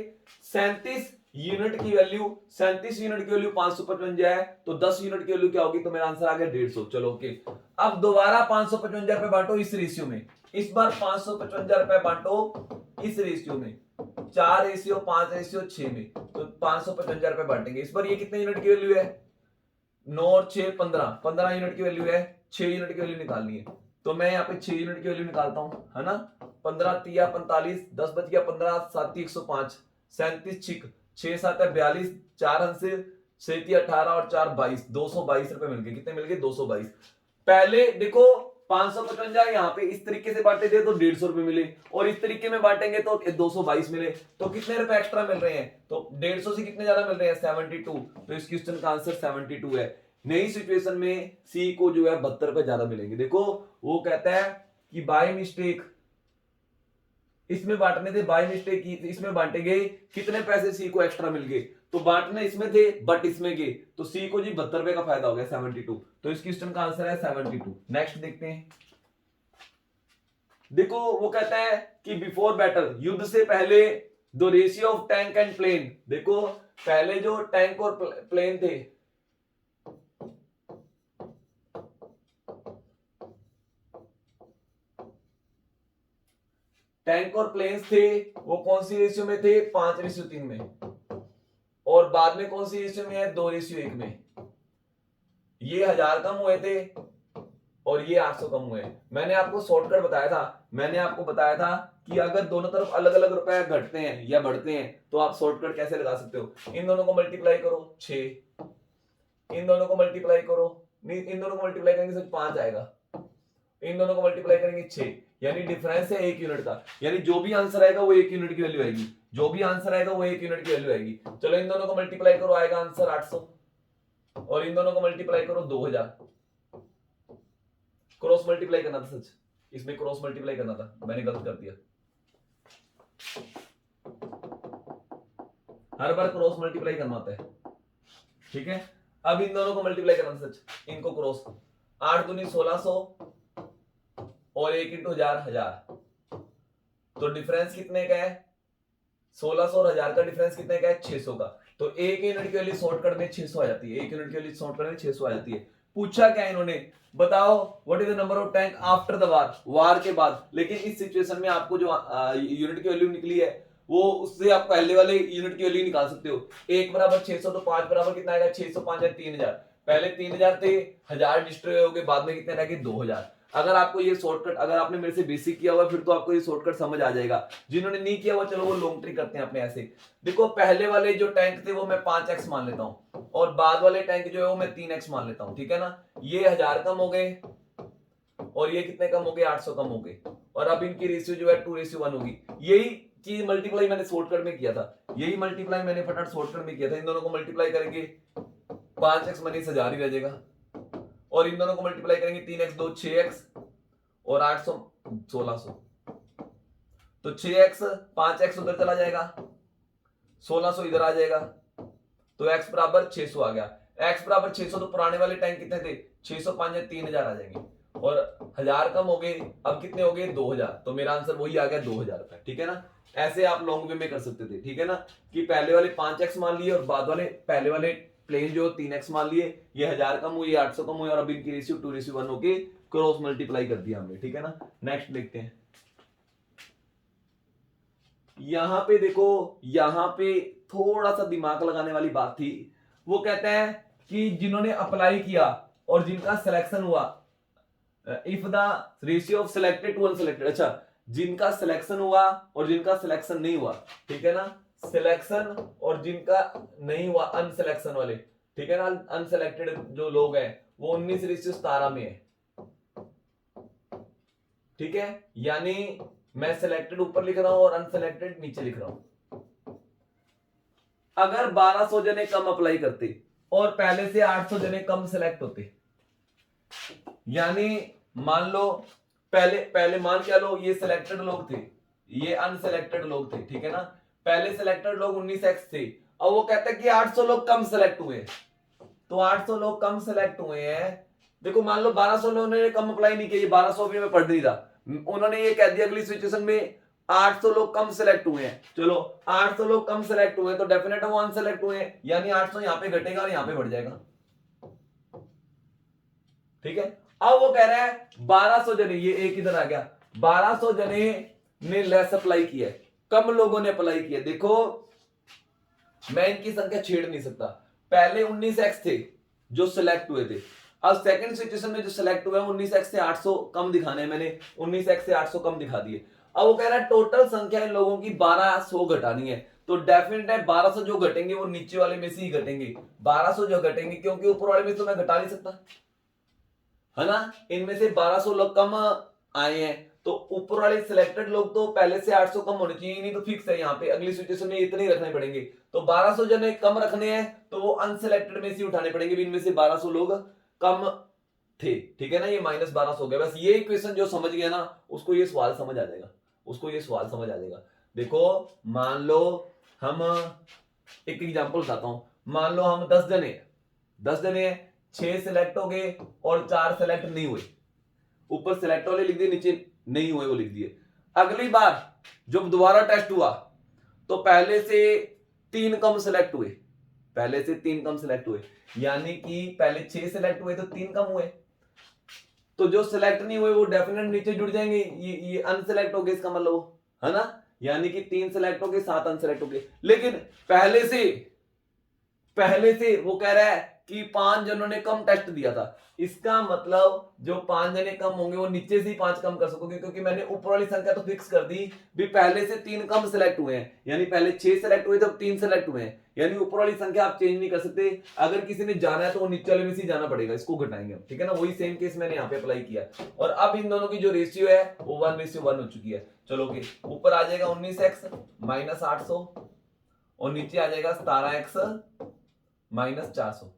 37 यूनिट की वैल्यू, 37 यूनिट की वैल्यू 555 है, तो 10 यूनिट की वैल्यू क्या होगी, तो मेरा आंसर आ गया 150। चलो ओके, अब दोबारा 555 रुपए बांटो इस रेशियो में, इस बार 555 रुपए बांटो इस रेशियो में, 4 रेशियो 5 रेशियो 6 में, तो 555 रुपए बांटेंगे। इस बार ये कितने यूनिट की वैल्यू है, 9 और 6 15 यूनिट की वैल्यू है, 6 यूनिट की वैल्यू निकालनी है, तो मैं यहाँ पे 6 यूनिट की वैल्यू निकालता हूं, है ना। 15 तिया 45, 10 बच गया 15, 7 105, 37 छिक 6 7 है 42, 4 अंश 6 18 और 4 22, 222 रुपए मिल गए, कितने मिल गए 222। पहले देखो 555 यहाँ पे इस तरीके से बांटे थे तो 150 रुपए मिले, और इस तरीके में बांटेंगे तो 222 मिले, तो कितने रुपए एक्स्ट्रा मिल रहे हैं, तो 150 से कितने ज्यादा मिल रहे हैं 72, तो इस क्वेश्चन का आंसर 72 है। नई सिचुएशन में सी को जो है 72 रुपए ज्यादा मिलेंगे। देखो वो कहता है कि बाय मिस्टेक इसमें बांटने थे, बाय मिस्टेक की इसमें बांटे गए, कितने पैसे सी को एक्स्ट्रा मिल गए, तो बांटने इसमें थे बट इसमें गए, तो सी को जी 72 रुपए का फायदा हो गया 72, तो इस क्वेश्चन का आंसर है 72। नेक्स्ट देखते हैं, देखो वो कहता है कि बिफोर बैटल, युद्ध से पहले the ratio of tank and plane, देखो पहले जो टैंक और प्लेन थे, टैंक और प्लेन्स थे वो कौन सी रेशियो में थे, 5:3 में, और बाद में कौन सी रेशियो में है, 2:1 में। ये 1000 कम हुए थे और ये 800 कम हुए। मैंने आपको शॉर्टकट बताया था, मैंने आपको बताया था कि अगर दोनों तरफ अलग अलग रुपए घटते हैं या बढ़ते हैं तो आप शॉर्टकट कैसे लगा सकते हो, इन दोनों को मल्टीप्लाई करो 6, इन दोनों को मल्टीप्लाई करो, नहीं इन दोनों को मल्टीप्लाई करेंगे सिर्फ 5 आएगा, इन दोनों को मल्टीप्लाई करेंगे 6, यानी डिफरेंस है 1 यूनिट का, यानी जो भी आंसर आएगा वो 1 यूनिट की वैल्यू आएगी, जो भी आंसर आएगा वो 1 यूनिट की वैल्यू आएगी। चलो इन दोनों को मल्टीप्लाई करो, आएगा आंसर 800, और इन दोनों को मल्टीप्लाई करो 2000, क्रॉस मल्टीप्लाई करना था, सच इसमें क्रॉस मल्टीप्लाई करना था, मैंने गलत कर दिया, हर बार क्रॉस मल्टीप्लाई करना होता है, ठीक है। अब इन दोनों को मल्टीप्लाई करना था, सच इनको क्रॉस, 8 दूनी 1600 और 1 इंटू 1000, तो डिफरेंस कितने का है, 1600 और 1000 का डिफरेंस कितने का है, 600 का, तो 1 यूनिट की वैल्यू शॉर्टकट में 600 आ जाती है, 1 यूनिट की वैल्यू शॉर्टकट में 600 आ जाती है। पूछा क्या इन्होंने, बताओ what is the number of tank after the war, war के बाद, लेकिन इस सिचुएशन में आपको जो यूनिट की वैल्यू निकली है वो उससे आप पहले वाले यूनिट की वैल्यू निकाल सकते हो। 1 बराबर 600, तो 5 बराबर कितना आएगा, 600 5 है 3000, पहले 3000 थे, 1000 डिस्ट्रॉय हो गए, बाद में कितने रह गए 2000। अगर आपको ये शॉर्टकट, अगर आपने मेरे से बेसिक किया हुआ फिर तो आपको ये शॉर्टकट समझ आ जाएगा, जिन्होंने नहीं किया हुआ चलो वो लॉन्ग ट्रिक करते हैं अपने ऐसे। देखो पहले वाले जो टैंक थे वो मैं 5x मान लेता हूं, और बाद वाले टैंक जो है वो मैं 3x मान लेता हूं, ठीक है ना। ये 1000 कम हो गए और ये कितने कम हो गए, 800 कम हो गए, और अब इनकी रेशियो जो है 2:1 होगी। यही चीज मल्टीप्लाई मैंने शॉर्टकट में किया था, यही मल्टीप्लाई मैंने फटाफट शॉर्टकट में किया था। इन दोनों को मल्टीप्लाई करेंगे 5x मनी 1000 ही रह जाएगा, और इन दोनों को मल्टीप्लाई करेंगे 3x 2 6x और 800 1600, तो 6x 5x उधर चला जाएगा, 1600 इधर आ जाएगा, तो x बराबर 600 आ गया। x बराबर 600, तो पुराने वाले टैंक कितने थे, 605 है 3000 आ जाएंगे, और 1000 कम हो गए, अब कितने हो गए 2000, तो मेरा आंसर वही आ गया 2000 रुपए, ठीक है ना। ऐसे आप लॉन्ग वे में कर सकते थे, ठीक है ना, कि पहले वाले 5x मान लिए और बाद वाले पहले वाले प्लेन जो 3x मान लिए, ये 1000 कम हुई, 800 कम हुई, और अब इनकी रेशियो 2:1 होके क्रॉस मल्टीप्लाई कर दिया हमने, ठीक है ना। नेक्स्ट देखते हैं, यहां पे देखो, यहां पे थोड़ा सा दिमाग लगाने वाली बात थी, वो कहते हैं कि जिन्होंने अप्लाई किया और जिनका सिलेक्शन हुआ, if the ratio of selected to unselected, अच्छा जिनका सिलेक्शन हुआ और जिनका सिलेक्शन नहीं हुआ, ठीक है ना, सिलेक्शन और जिनका नहीं हुआ अनसिलेक्शन वाले, ठीक है ना, अनसिलेक्टेड जो लोग हैं वो 19:17 में है, ठीक है, यानी मैं सिलेक्टेड ऊपर लिख रहा हूं और अनसिलेक्टेड नीचे लिख रहा हूं। अगर 1200 जने कम अप्लाई करते और पहले से 800 जने कम सिलेक्ट होते, यानी मान लो पहले पहले मान क्या लो, ये सिलेक्टेड लोग थे, ये अनसिलेक्टेड लोग थे, ठीक है ना, पहले सिलेक्टेड लोग 19x थे, अब वो कहते हैं कि 800 लोग कम सिलेक्ट हुए, तो 800 लोग कम सिलेक्ट हुए हैं। देखो मान लो 1200 लोगों ने कम अप्लाई नहीं किया, ये 1200 भी मैं पढ़ नहीं रहा, उन्होंने ये कह दिया अगली सिचुएशन में 800 लोग कम सिलेक्ट हुए हैं, चलो 800 लोग कम सिलेक्ट हुए हैं तो डेफिनेट वो अनसिलेक्ट हुए हैं, यानी 800 यहां पे घटेगा और यहां पे बढ़ जाएगा, ठीक है। अब वो कह रहा है 1200 जने, ये एक इधर आ गया, 1200 जने ने लेस अप्लाई किया, कम लोगों ने अप्लाई किया। देखो मैं इनकी संख्या छेड़ नहीं सकता, पहले 19x थे जो सिलेक्ट हुए थे, अब सेकंड सिचुएशन में जो सिलेक्ट हुए 19x से 800 कम दिखाने हैं, मैंने 19x से 800 कम दिखा दिए। अब वो कह रहा है टोटल संख्या इन लोगों की 1200 घटानी है, तो डेफिनेट है 1200 जो घटेंगे वो नीचे वाले में से ही घटेंगे, 1200 जो घटेंगे, क्योंकि ऊपर वाले में तो मैं घटा नहीं सकता, है ना, इनमें से 1200 लोग कम आए हैं तो ऊपर वाले सिलेक्टेड लोग तो पहले से 800 कम होने चाहिए, नहीं तो फिक्स है यहाँ पे अगली सिचुएशन में इतने ही रखने पड़ेंगे, तो 1200 जने कम रखने हैं तो वो अनसिलेक्टेड में से उठाने पड़ेंगे, इनमें से 1200 लोग कम थे, ठीक है ना, ये -1200 हो गया। बस ये इक्वेशन जो समझ गया ना उसको ये सवाल समझ आ जाएगा, उसको ये सवाल समझ आ जाएगा। देखो मान लो हम एक एग्जांपल बताता हूं, मान लो हम 10 जने 6 सिलेक्ट हो गए और 4 सिलेक्ट नहीं हुए, ऊपर सिलेक्ट वाले लिख दिए, नीचे नहीं हुए वो लिख दिए। अगली बार जब दोबारा टेस्ट हुआ तो पहले से 3 कम सिलेक्ट हुए, पहले से 3 कम सिलेक्ट हुए, यानी कि पहले 6 सिलेक्ट हुए तो 3 कम हुए, तो जो सिलेक्ट नहीं हुए वो डेफिनेट नीचे जुड़ जाएंगे, ये अनसिलेक्ट हो गए, इसका मतलब, है ना, यानी कि 3 सिलेक्ट हो गए 7 अनसिलेक्ट हो गए। लेकिन पहले से वो कह रहा है कि 5 जनों ने कम टेस्ट दिया था, इसका मतलब जो 5 जने कम होंगे वो नीचे से ही 5 कम कर सकोगे, क्योंकि मैंने ऊपर वाली संख्या तो फिक्स कर दी भी, पहले से 3 कम सिलेक्ट हुए हैं, यानी पहले 6 सिलेक्ट हुए तो 3 सिलेक्ट हुए हैं, यानी ऊपर वाली संख्या आप चेंज नहीं कर सकते, अगर किसी ने जाना है तो वो नीचे वाले में से जाना पड़ेगा, इसको घटाएंगे हम, ठीक है ना, वही सेम केस मैंने यहाँ पे अप्लाई किया, और अब इन दोनों की जो रेशियो है वो 1:1 हो चुकी है। चलो ओके, ऊपर आ जाएगा 19x -800 और नीचे आ जाएगा 17x -400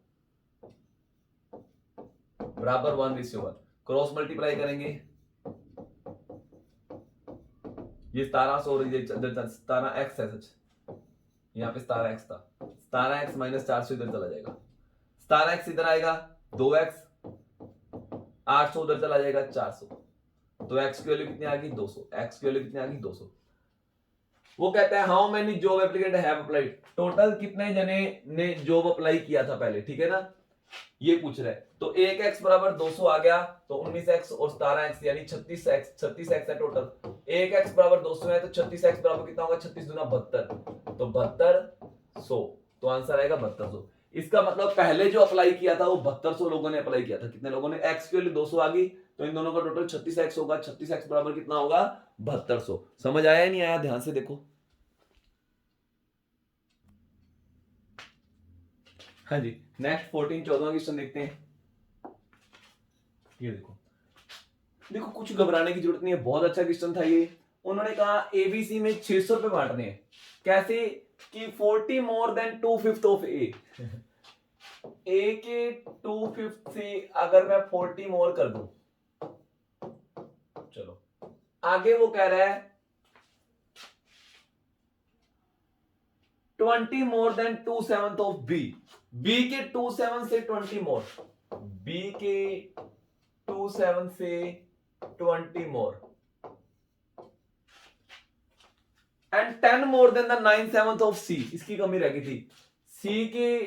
बराबर 1:1, क्रॉस मल्टीप्लाई करेंगे, ये 1700 और ये 17x है, सच यहाँ पे 17x था, 17x -400 इधर चला जाएगा, 17x इधर आएगा 2x, 800 उधर चला जाएगा 400, तो x की वैल्यू कितनी आ गई 200, x की वैल्यू कितनी आ गई 200। वो कहता है how many job applicant have applied, total कितने जने ने जॉब अप्लाई किया था पहले, ठीक है ना, ये पूछ रहा है, तो 1x बराबर 200 आ गया, तो 19x और 17x यानी 36x है टोटल, 1x बराबर 200 है तो 36x बराबर कितना होगा, 36 दूना 72, तो 7200, तो आंसर आएगा 7200। इसका मतलब पहले जो अप्लाई किया था वो 7200 लोगों ने अप्लाई किया था, कितने लोगों ने, x की वैल्यू 200 आ गई तो इन दोनों का टोटल 36x होगा, 36x बराबर कितना होगा 7200। समझ आया नहीं आया, ध्यान से देखो। हाँ जी, नेक्स्ट 14 क्वेश्चन देखते हैं। ये देखो देखो कुछ घबराने की जरूरत नहीं है, बहुत अच्छा क्वेश्चन था ये। उन्होंने कहा एबीसी में 600 रुपए बांटने हैं, कैसे कि 40 मोर देन 2/5 ऑफ ए, ए के 2/5 से अगर मैं 40 मोर कर दूं, चलो आगे वो कह रहा है 20 more than 2/7 of b, b के 2/7 से 20 मोर, बी के 2/7 से 20 more and 10 more than the 9/7 of C, इसकी कमी रह गई थी, सी के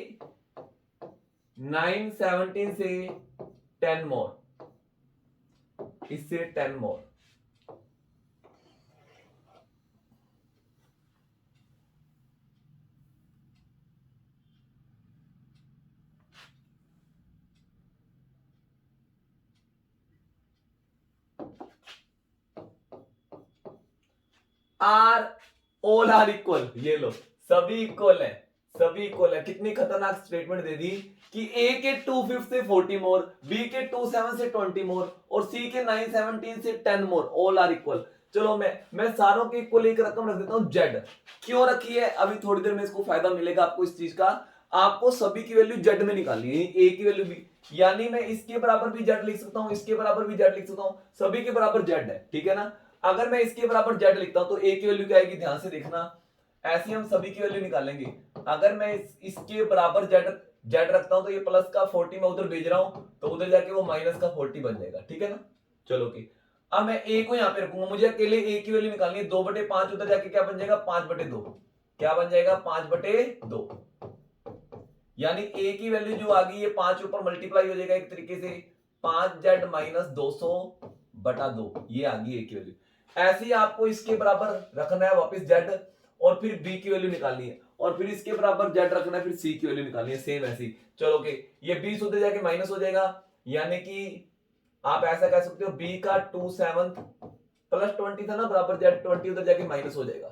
9/17 से 10 मोर, इससे 10 मोर, आर ऑल आर इक्वल, ये लो सभी इक्वल है, सभी इक्वल है। कितनी खतरनाक स्टेटमेंट दे दी कि ए के 2/5 से 40 मोर, बी के 27 से 20 मोर और सी के 9/17 से 10 मोर, ऑल आर इक्वल। चलो मैं सारों के इक्वल एक रकम रख देता हूं जेड। क्यों रखी है अभी थोड़ी देर में इसको फायदा मिलेगा आपको इस चीज का। आपको सभी की वैल्यू जेड में निकालनी है, ए की वैल्यू भी, यानी मैं इसके बराबर भी जेड लिख सकता हूं, इसके बराबर भी जेड लिख सकता हूं, सभी के बराबर जेड है, ठीक है ना। अगर मैं इसके बराबर जेड लिखता हूं तो ए की वैल्यू क्या आएगी, ध्यान से देखना। ऐसे हम सभी की वैल्यू निकालेंगे। अगर मैं इसके बराबर जेड जेड रखता हूं तो ये प्लस का 40 मैं उधर भेज रहा हूं तो उधर जाके वो माइनस का 40 बन जाएगा, ठीक है ना। चलो कि अब मैं ए को यहां पे रखूंगा, मुझे अकेले ए की वैल्यू निकालनी है। 2/5 उधर जाके क्या बन जाएगा, 5/2, क्या बन जाएगा 5/2, यानी ए की वैल्यू जो आ गई ये 5 ऊपर मल्टीप्लाई हो जाएगा एक तरीके से, 5z माइनस 200/2, ये आ गई ए की वैल्यू। ऐसे ही आपको इसके बराबर रखना है वापस z और फिर b की वैल्यू निकालनी है और फिर इसके बराबर z रखना है, फिर c की वैल्यू निकालनी है, सेम ऐसी। चलो कि ये 20 उधर जाके माइनस हो जाएगा, यानी कि आप ऐसा कह सकते हो b का 2/7 प्लस 20 था ना बराबर z, 20 उधर जाके माइनस हो जाएगा,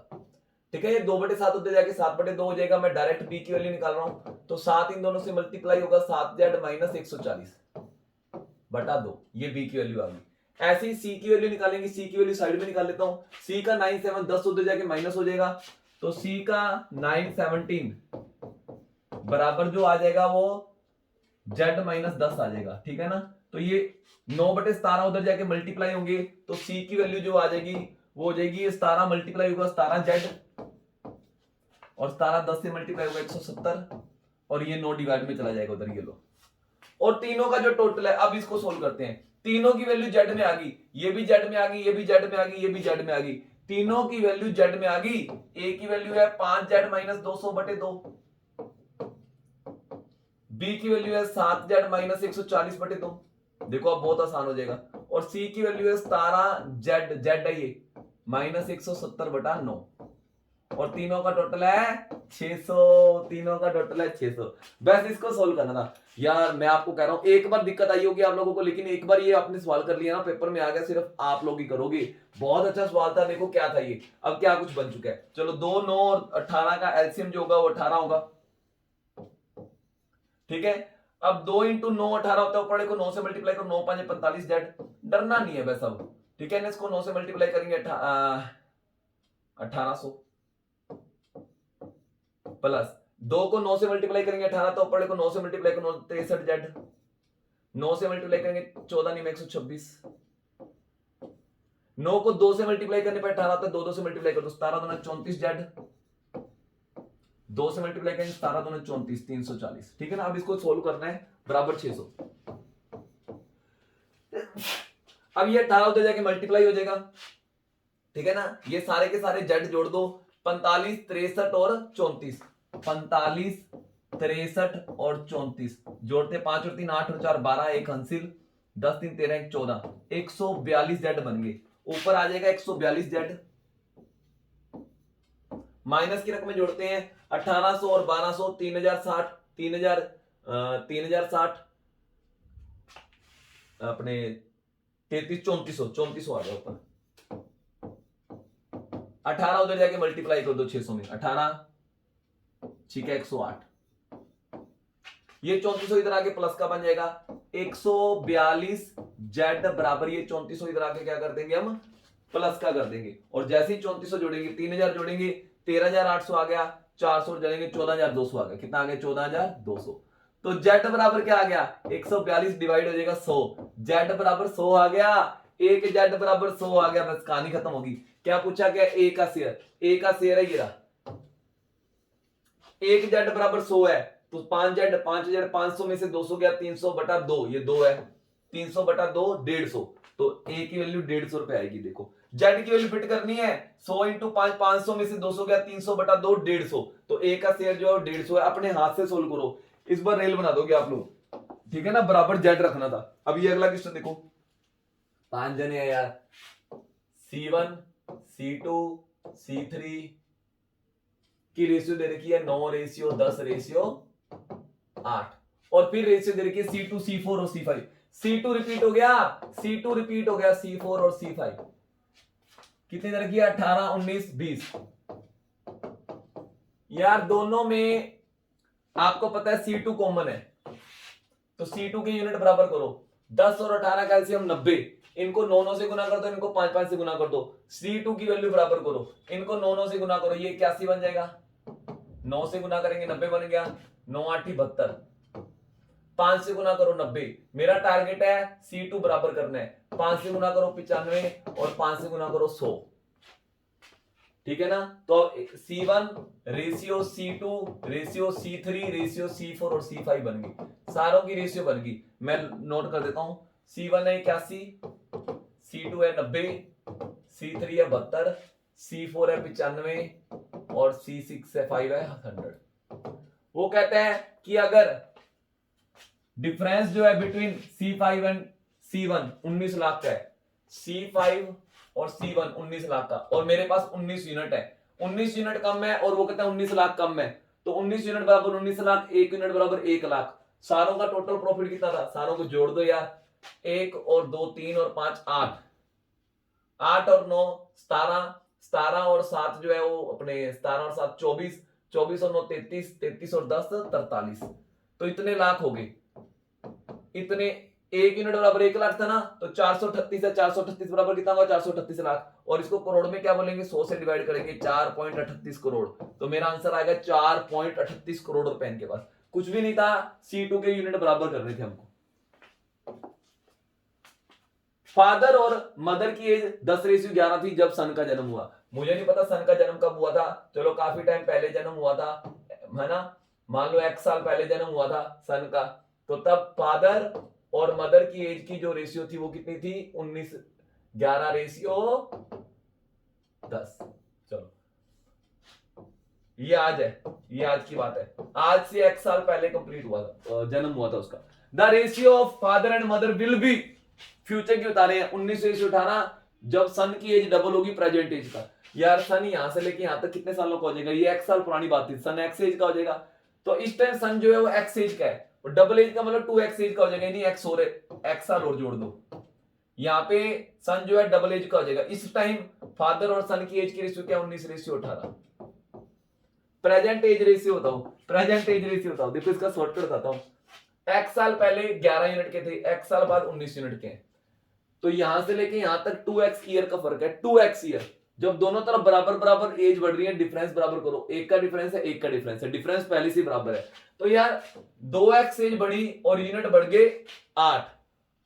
ठीक है। ये 2/7 उधर जाके 7/2 हो जाएगा। मैं डायरेक्ट b की वैल्यू निकाल रहा हूं तो 7 इन दोनों से मल्टीप्लाई होगा, 7z माइनस 140/2, ये b की वैल्यू आ गई। ऐसे ही c की वैल्यू निकालेंगे, c की वैल्यू साइड में निकाल लेता हूं। c का 9/7 10 उधर जाके माइनस हो जाएगा तो c का 9/17 बराबर जो आ जाएगा वो z माइनस 10 आ जाएगा, ठीक है ना। तो ये 9/17 उधर जाके मल्टीप्लाई होंगे तो c की वैल्यू जो आ जाएगी वो हो जाएगी 17 मल्टीप्लाई होगा 17z और 17 10 से मल्टीप्लाई होगा 170 और ये 9 डिवाइड में चला जाएगा उधर, ये लो। और तीनों का जो टोटल है, अब इसको सोल्व करते हैं। तीनों की वैल्यू जेड में आ गई, ये भी जेड में आ गई, ये भी जेड में आ गई, ये भी जेड में आ गई, तीनों की वैल्यू जेड में आ गई। ए की वैल्यू है 5z माइनस 200/2, बी की वैल्यू है 7z माइनस 140/2, देखो अब बहुत आसान हो जाएगा। और सी की वैल्यू है 17z, जेड है ये, माइनस 170/9 और तीनों का टोटल है 600, तीनों का टोटल है 600। बस इसको सोल्व करना था यार। मैं आपको कह रहा हूं एक बार दिक्कत आई होगी आप लोगों को, लेकिन एक बार ये आपने सवाल कर लिया ना पेपर में आ गया, सिर्फ आप लोग ही करोगे। बहुत अच्छा सवाल था, देखो क्या था ये, अब क्या कुछ बन चुका है। चलो 2, 9 और 18 का एलसीएम जो होगा वो 18 होगा, ठीक है। अब 2 × 9 18 होता है, ऊपर को 9 से मल्टीप्लाई करो, 9 5 45 जेड, डरना नहीं है बस अब, ठीक है ना। इसको 9 से मल्टीप्लाई करेंगे 1800 प्लस 2 को 9 से मल्टीप्लाई करेंगे 18 तो ऊपर को 9 से मल्टीप्लाई करो 63 जेड, 9 से मल्टीप्लाई करेंगे 14 नहीं 126, 9 को 2 से मल्टीप्लाई करने पर 18 तो 2 से मल्टीप्लाई कर दो 17 दूना 34 जेड, 2 से मल्टीप्लाई करेंगे 17 दूना 34 340, ठीक है ना। अब इसको सोल्व करना है, बराबर 600। अब ये 18 उधर जाके मल्टीप्लाई हो जाएगा, ठीक है ना। ये सारे के सारे जेड जोड़ दो, 45 63 और 34, 45 63 और 34 जोड़ते 5 और 3 8 और 4 12, एक हंसिल 10 3 13 1 14, 142 जेड बन गए। ऊपर आ जाएगा 142 जेड, माइनस की रकमें जोड़ते हैं 1800 और 1200, 3060 3060 अपने 33 3400 आ गया ऊपर। 18 उधर जाके मल्टीप्लाई कर दो 600 में, 18 ठीक है 108, ये 3400 इधर आके प्लस का बन जाएगा 142 जेड बराबर ये 3400 इधर आके क्या कर देंगे हम, प्लस का कर देंगे। और जैसे ही 3400 जोड़ेंगे 3000 जोड़ेंगे 13800 आ गया, 400 जोड़ेंगे 14200 आ गया, कितना आ गया 14200। तो जेड बराबर क्या आ गया 142 डिवाइड हो जाएगा 100, जेड बराबर 100 आ गया, एक जेड बराबर 100 आ गया, बस कहानी खत्म होगी। क्या पूछा गया, ए का शेयर, ए का शेयर है ये रहा, एक जेड बराबर 100 है तो 5 जेड 500 में से 200 गया 300/2, ये 2 है 300/2 150, तो ए की वैल्यू 150 रुपए आएगी। देखो जेड की वैल्यू फिट करनी है, 100 × 5 500 में से 200 गया 300/2 150, तो ए का शेयर जो है 150 है। अपने हाथ से सोल्व करो, इस बार रेल बना दोगे आप लोग, ठीक है ना, बराबर जेड रखना था। अब ये अगला क्वेश्चन देखो, 5 जने हैं यार, C1 C2 C3 की रेशियो दे रखी है 9:10:8 और फिर रेशियो दे रखी है C2 C4 और C5। C2 रिपीट हो गया, C2 रिपीट हो गया, C4 और C5। कितनी तरह की है? 18, 19, 20। यार दोनों में आपको पता है C2 कॉमन है, तो C2 के यूनिट बराबर करो। 10 और 18 का एलसीएम 90, इनको 9 से गुना कर दो, इनको 5 से गुना कर दो। C2 की वैल्यू बराबर करो, इनको 9 से गुना करो, ये 81 बन जाएगा। 9 से गुना करेंगे 90 बन गया। 9 8 72, 5 से गुना करो 90। मेरा टारगेट है C2 बराबर करना है। 5 से गुना करो 95 और 5 से गुना करो 100, ठीक है ना। तो C1 ratio C2 ratio C3 ratio C4 और C5 बन गई, सारों की रेशियो बन गई। मैं नोट कर देता हूं। C1 है 81, C2 है 90, C3 है 72, C4 है 95 और C6 है 5 है 100। वो कहते हैं कि अगर डिफरेंस जो है between C5 and C1 19 lakh का है, C5 और C1 19 लाख का, और मेरे पास 19 यूनिट है, 19 यूनिट कम है और वो कहते हैं 19 लाख कम है, तो 19 यूनिट बराबर 19 लाख, 1 यूनिट बराबर 1 लाख। सारों का टोटल प्रॉफिट कितना था? सारों को जोड़ दो यार, 1 और 2 3 और 5 8, 8 और 9 17, 17 और 7 जो है वो अपने 17 और 7 24, 24 और 9 33, 33 और 10 43, तो इतने लाख हो गए। इतने 1 यूनिट बराबर 1 लाख था ना, तो 438 है, 438 बराबर कितना होगा? 438 लाख। और इसको करोड़ में क्या बोलेंगे? 100 से डिवाइड करेंगे, 4.38 करोड़। तो मेरा आंसर आएगा 4.38 करोड़ रुपए इनके पास। कुछ भी नहीं था, C2 के यूनिट बराबर करने थे हमको। फादर और मदर की एज 10:11 थी जब सन का जन्म हुआ। मुझे नहीं पता सन का जन्म कब हुआ था, चलो काफी टाइम पहले जन्म हुआ था, है ना, मान लो X साल पहले जन्म हुआ था सन का, तो तब फादर और मदर की एज की जो रेशियो थी वो कितनी थी? 19:11 रेशियो 10। चलो ये आज है, ये आज की बात है, आज से X साल पहले कंप्लीट हुआ था, जन्म हुआ था उसका। The ratio of father and mother will be, future की बता रहे हैं, 19:18 जब सन की एज डबल होगी प्रेजेंट एज का। यार सन यहां से लेके यहां तक कितने सालों का हो जाएगा? ये X साल पुरानी बात थी, सन X एज का हो जाएगा। तो इस टाइम सन जो है वो X एज का है, और डबल एज का मतलब 2X एज का हो जाएगा, यानी X और X साल और जोड़ दो। यहाँ पे सन जो है डबल एज का हो जाएगा। इस टाइम फादर और सन की एज की रेशियो क्या? 19:18। प्रेजेंट एज रेशियो बताओ, प्रेजेंट एज रेशियो बताओ। देखो इसका शॉर्टकट बताता हूँ। X साल पहले 11 यूनिट के थे, X साल बाद 19 यूनिट के हैं, तो यहां से लेके यहां तक 2X ईयर का फर्क है, 2X ईयर। जब दोनों तरफ बराबर बराबर एज बढ़ रही है, डिफरेंस बराबर करो, एक का डिफरेंस है, एक का डिफरेंस है, डिफरेंस पहले से बराबर है। तो यार 2X एज बढ़ी और यूनिट बढ़ गए 8,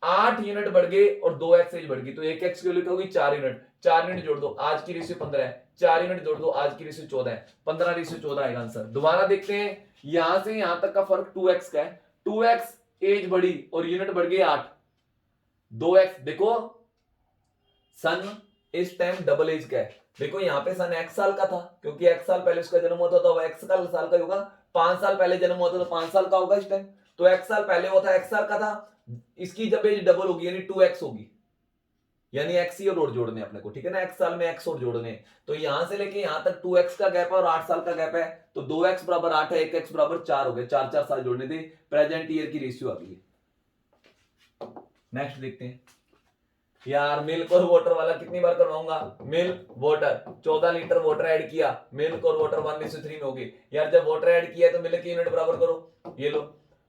8 यूनिट बढ़ गए और 2X एज बढ़ गई, तो 1X की वैल्यू होगी 4 यूनिट, 4 यूनिट जोड़ दो, आज की रेशियो 15 है, 4 यूनिट जोड़ दो, आज की रेशियो 14 है, 15:14 आएगा आंसर। दोबारा देखते हैं, यहां से यहां तक का फर्क 2X का है, 2X एज बढ़ी और यूनिट बढ़ गई 8, 2X। देखो सन इस टाइम डबल एज का है, देखो यहाँ पे सन X साल का था, क्योंकि X साल पहले उसका जन्म हुआ था, तो X का साल का होगा। 5 साल पहले जन्म हुआ था तो 5 साल का होगा इस टाइम, तो X साल पहले हुआ था, X साल का था। इसकी जब एज डबल होगी यानी 2X होगी, यानी X ही और जोड़ने अपने को, ठीक है ना, X साल में X और जोड़ने। तो यहां से लेके यहां तक 2X का गैप है और 8 साल का गैप है, तो 2X बराबर 8 है, 1X बराबर 4 हो गए, 4 साल जोड़ने थे। प्रेजेंट ईयर की रेशियो आ गई। नेक्स्ट देखते हैं यार, मिल्क और वाटर वाला कितनी बार करवाऊंगा? Milk water 14 litre water add किया, मिल्क और वाटर 1:3 में हो गई। यार जब वाटर ऐड किया तो मिल्क की यूनिट बराबर करो, ये लो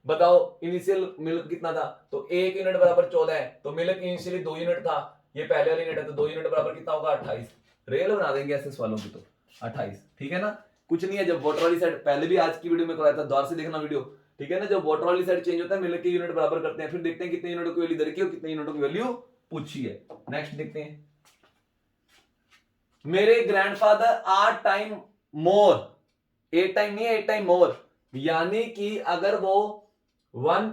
बताओ इनिशियल मिल्क कितना था? तो 1 यूनिट बराबर 14 है, तो मिल्क इनिशियली 2 यूनिट था, ये पहले वाली यूनिट है, तो 2 यूनिट बराबर कितना होगा? 28। रेल बना देंगे ऐसे सवालों की तो 28, ठीक है ना। कुछ नहीं है, जब वाटर वाली साइड पहले भी आज की वीडियो में कराया था, दौर से देखना वीडियो, ठीक है ना। जब वाटर वाली साइड चेंज होता है, मिल्क की यूनिट बराबर करते हैं, फिर देखते हैं कितने यूनिट की वैल्यू इधर की और कितने यूनिट की वैल्यू पूछी है। नेक्स्ट देखते हैं, मेरे ग्रैंडफादर 8 टाइम मोर, 8 टाइम नहीं है, 8 टाइम मोर, यानी कि अगर वो 1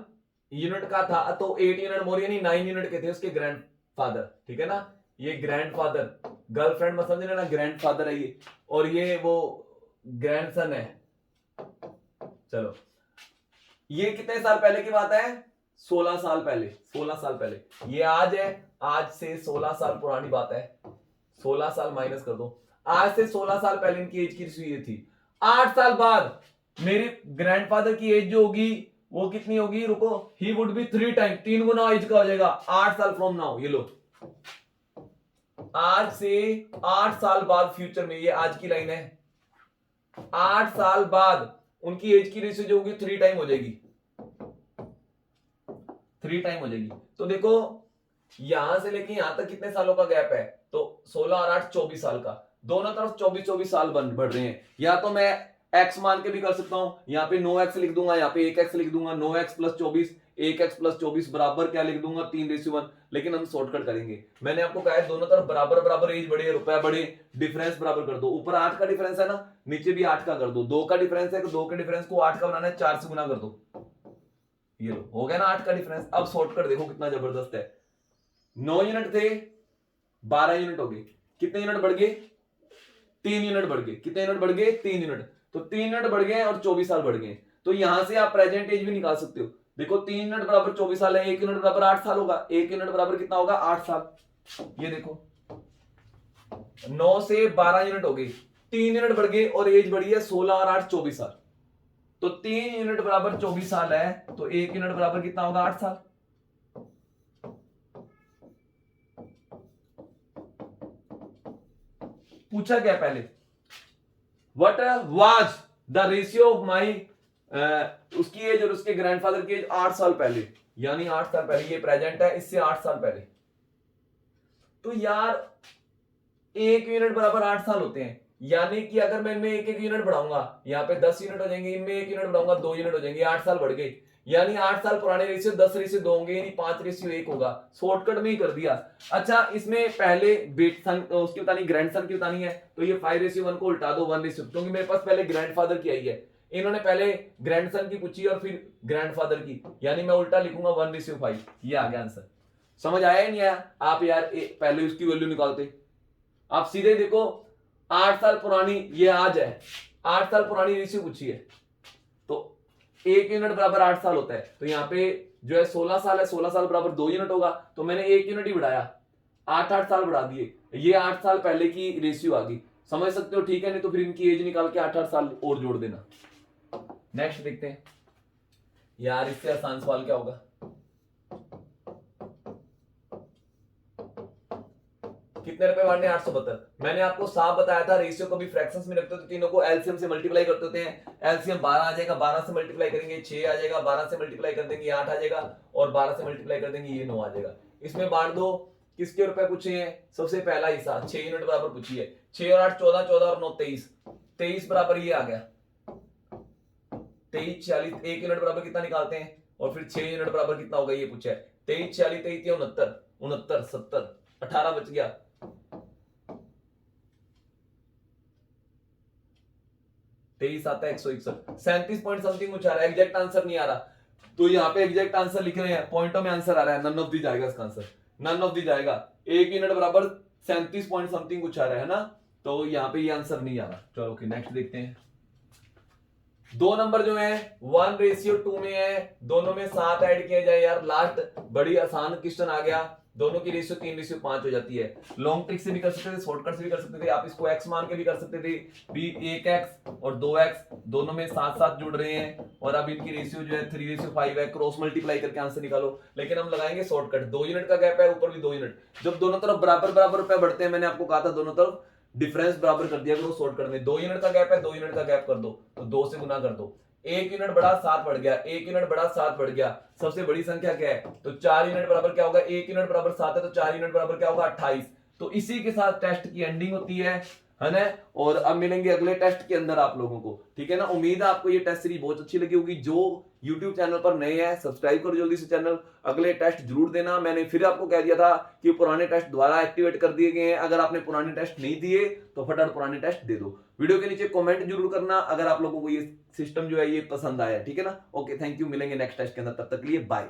यूनिट का था तो 8 यूनिट मोर, यानी 9 यूनिट के थे उसके ग्रैंडफादर, ठीक है ना। ये ग्रैंडफादर, गर्लफ्रेंड मत समझ लेना, ग्रैंडफादर है ये, और ये वो ग्रैंडसन है। चलो ये कितने साल पहले की बात है? 16 साल पहले, 16 साल पहले। ये आज है, आज से 16 साल पुरानी बात है, 16 साल माइनस कर दो, आज से 16 साल पहले इनकी एज की थी। 8 साल बाद मेरे ग्रैंडफादर की एज जो होगी वो कितनी होगी? रुको, ही वुड बी 3 टाइम, 3 गुना एज का हो जाएगा 8 साल फ्रॉम नाउ। ये लो आज से 8 साल बाद फ्यूचर में, ये आज की लाइन है, 8 साल बाद उनकी एज की रेशियो जो होगी 3 टाइम हो जाएगी, 3 टाइम हो जाएगी। तो देखो यहां से लेके यहां तक कितने सालों का गैप है, तो 16 और 8 24 साल का, दोनों तरफ 24 साल बढ़ रहे हैं। या तो मैं x मान के भी कर सकता हूं, यहाँ पे 9x लिख दूंगा, यहाँ पे 1x लिख दूंगा, 9x + 24, 1x + 24 बराबर क्या लिख दूंगा 3:1। लेकिन हम शॉर्टकट करेंगे, मैंने आपको कहा है दोनों तरफ बराबर बराबर एज बढ़े, रुपए बढ़े, डिफरेंस बराबर कर दो। ऊपर 8 का डिफरेंस है ना, नीचे भी 8 का कर दो। 2 का डिफरेंस है, 2 के डिफरेंस को 8 का बनाना है, 4 से गुना कर दो, ये लो हो गया ना 8 का डिफरेंस। अब शॉर्टकट देखो कितना जबरदस्त है, 9 यूनिट थे 12 यूनिट हो गए, कितने यूनिट बढ़ गए 3 यूनिट बढ़ गए, कितने यूनिट बढ़ गए 3 यूनिट, तो 3 यूनिट बढ़ गए और 24 साल बढ़ गए। तो यहां से आप प्रेजेंट एज भी निकाल सकते हो। देखो 3 यूनिट बराबर 24 साल है, 1 यूनिट बराबर 8 साल होगा, 1 यूनिट बराबर कितना होगा 8 साल। ये देखो 9 से 12 यूनिट हो गई, 3 यूनिट बढ़ गए और एज बढ़ी है 16 और 8 24 साल। तो 3 यूनिट बराबर 24 साल है, तो 1 यूनिट बराबर कितना होगा 8 साल। पूछा क्या पहले, what was the ratio of my, उसकी एज और उसके ग्रैंडफादर की एज 8 साल पहले, यानी 8 साल पहले, ये प्रेजेंट है, इससे 8 साल पहले। तो यार 1 यूनिट बराबर 8 साल होते हैं, यानी कि अगर मैं इनमें 1 यूनिट बढ़ाऊंगा, यहाँ पे 10 यूनिट हो जाएंगे, इनमें 1 यूनिट बढ़ाऊंगा 2 यूनिट हो जाएंगे, 8 साल बढ़ गए। यानी 8 साल पुराने रेशियो 10:2 होंगे, यानी 5:1 होगा। शॉर्टकट में ही कर दिया। अच्छा इसमें पहले सन उसकी बतानी, ग्रैंडसन की बतानी है, तो ये 5:1 को उल्टा दो 1:, क्योंकि मेरे पास पहले ग्रैंडफादर की आई है, इन्होंने पहले ग्रैंडसन की पूछी और फिर ग्रैंडफादर की, यानी मैं उल्टा लिखूंगा 1:5। ये आ गया आंसर। समझ आया नहीं आया? आप यार पहले उसकी वैल्यू निकालते, आप सीधे देखो 8 साल पुरानी, ये आज है, 8 साल पुरानी रेशियो पूछी है, तो 1 यूनिट बराबर 8 साल होता है, तो यहाँ पे जो है 16 साल है, 16 साल बराबर 2 यूनिट होगा, तो मैंने 1 यूनिट ही बढ़ाया, 8 साल बढ़ा दिए, ये 8 साल पहले की रेशियो आ गई। समझ सकते हो? ठीक है, नहीं तो फिर इनकी एज निकाल के 8 साल और जोड़ देना। नेक्स्ट देखते हैं यार, इससे आसान सवाल क्या होगा। कितने रुपए वाले 872। मैंने आपको साफ बताया था रेशियो को भी फ्रैक्शंस में रखते हो तो तीनों को एलसीएम से मल्टीप्लाई करते होते हैं। एलसीएम 12 आ जाएगा, 12 से मल्टीप्लाई करेंगे 6 आ जाएगा, 12 से मल्टीप्लाई कर देंगे 8 आ जाएगा, और 12 से मल्टीप्लाई कर देंगे ये 9 आ जाएगा। इसमें बांट दो, किसके रुपए पूछे हैं, सबसे पहला हिस्सा 6 यूनिट बराबर पूछी है, 6 और 8 14, 14 और 9 23, 23 बराबर ये आ गया 23 40, 1 यूनिट बराबर कितना निकालते हैं, और फिर 6 यूनिट बराबर कितना होगा ये पूछा है, 23 40 23 69 69 70, 18 बच गया, 23 आता है 161, 37 पॉइंट समथिंग कुछ आ रहा है, एग्जैक्ट आंसर नहीं आ रहा, तो यहाँ पे एग्जैक्ट आंसर लिख रहे हैं, पॉइंटों में आंसर आ रहा है, नन ऑफ दी जाएगा इसका आंसर, नन ऑफ दी जाएगा। 1 यूनिट बराबर 37 पॉइंट समथिंग कुछ आ रहा है ना, तो यहाँ पे ये आंसर नहीं आ रहा। चलो ओके नेक्स्ट देखते हैं। 2 नंबर जो है 1:2 में है, दोनों में 7 ऐड किया जाए यार, लास्ट बड़ी आसान क्वेश्चन आ गया, दोनों की रेशियो 3:5 हो जाती है। लॉन्ग ट्रिक से भी कर सकते थे, शॉर्टकट से भी कर सकते थे, आप इसको x मान के भी कर सकते थे, भी 1x और 2x दोनों में 7 जुड़ रहे हैं, और अब इनकी रेशियो जो है 3:5 है, क्रॉस मल्टीप्लाई करके आंसर निकालो। लेकिन हम लगाएंगे शॉर्टकट, 2 यूनिट का गैप है, ऊपर भी 2 यूनिट, जब दोनों तरफ बराबर बराबर रुपए बढ़ते हैं, मैंने आपको कहा था दोनों तरफ डिफरेंस बराबर कर दिया करो शॉर्टकट में। 2 यूनिट का गैप है, 2 यूनिट का गैप कर दो, तो 2 से गुना कर दो, 1 यूनिट बढ़ा 7 बढ़ गया, 1 यूनिट बढ़ा 7 बढ़ गया, सबसे बड़ी संख्या क्या है, तो 4 यूनिट बराबर क्या होगा, 1 यूनिट बराबर 7 है, तो 4 यूनिट बराबर क्या होगा 28। तो इसी के साथ टेस्ट की एंडिंग होती है ना, और अब मिलेंगे अगले टेस्ट के अंदर आप लोगों को, ठीक है ना। उम्मीद है आपको ये टेस्ट सीरीज बहुत अच्छी लगी होगी। जो YouTube चैनल पर नए हैं सब्सक्राइब करो जल्दी से चैनल, अगले टेस्ट जरूर देना। मैंने फिर आपको कह दिया था कि पुराने टेस्ट दोबारा एक्टिवेट कर दिए गए हैं, अगर आपने पुराने टेस्ट नहीं दिए तो फटाफट पुराने टेस्ट दे दो। वीडियो के नीचे कमेंट जरूर करना अगर आप लोगों को ये सिस्टम जो है ये पसंद आया, ठीक है ना। ओके थैंक यू, मिलेंगे नेक्स्ट टेस्ट के अंदर, तब तक के लिए बाय।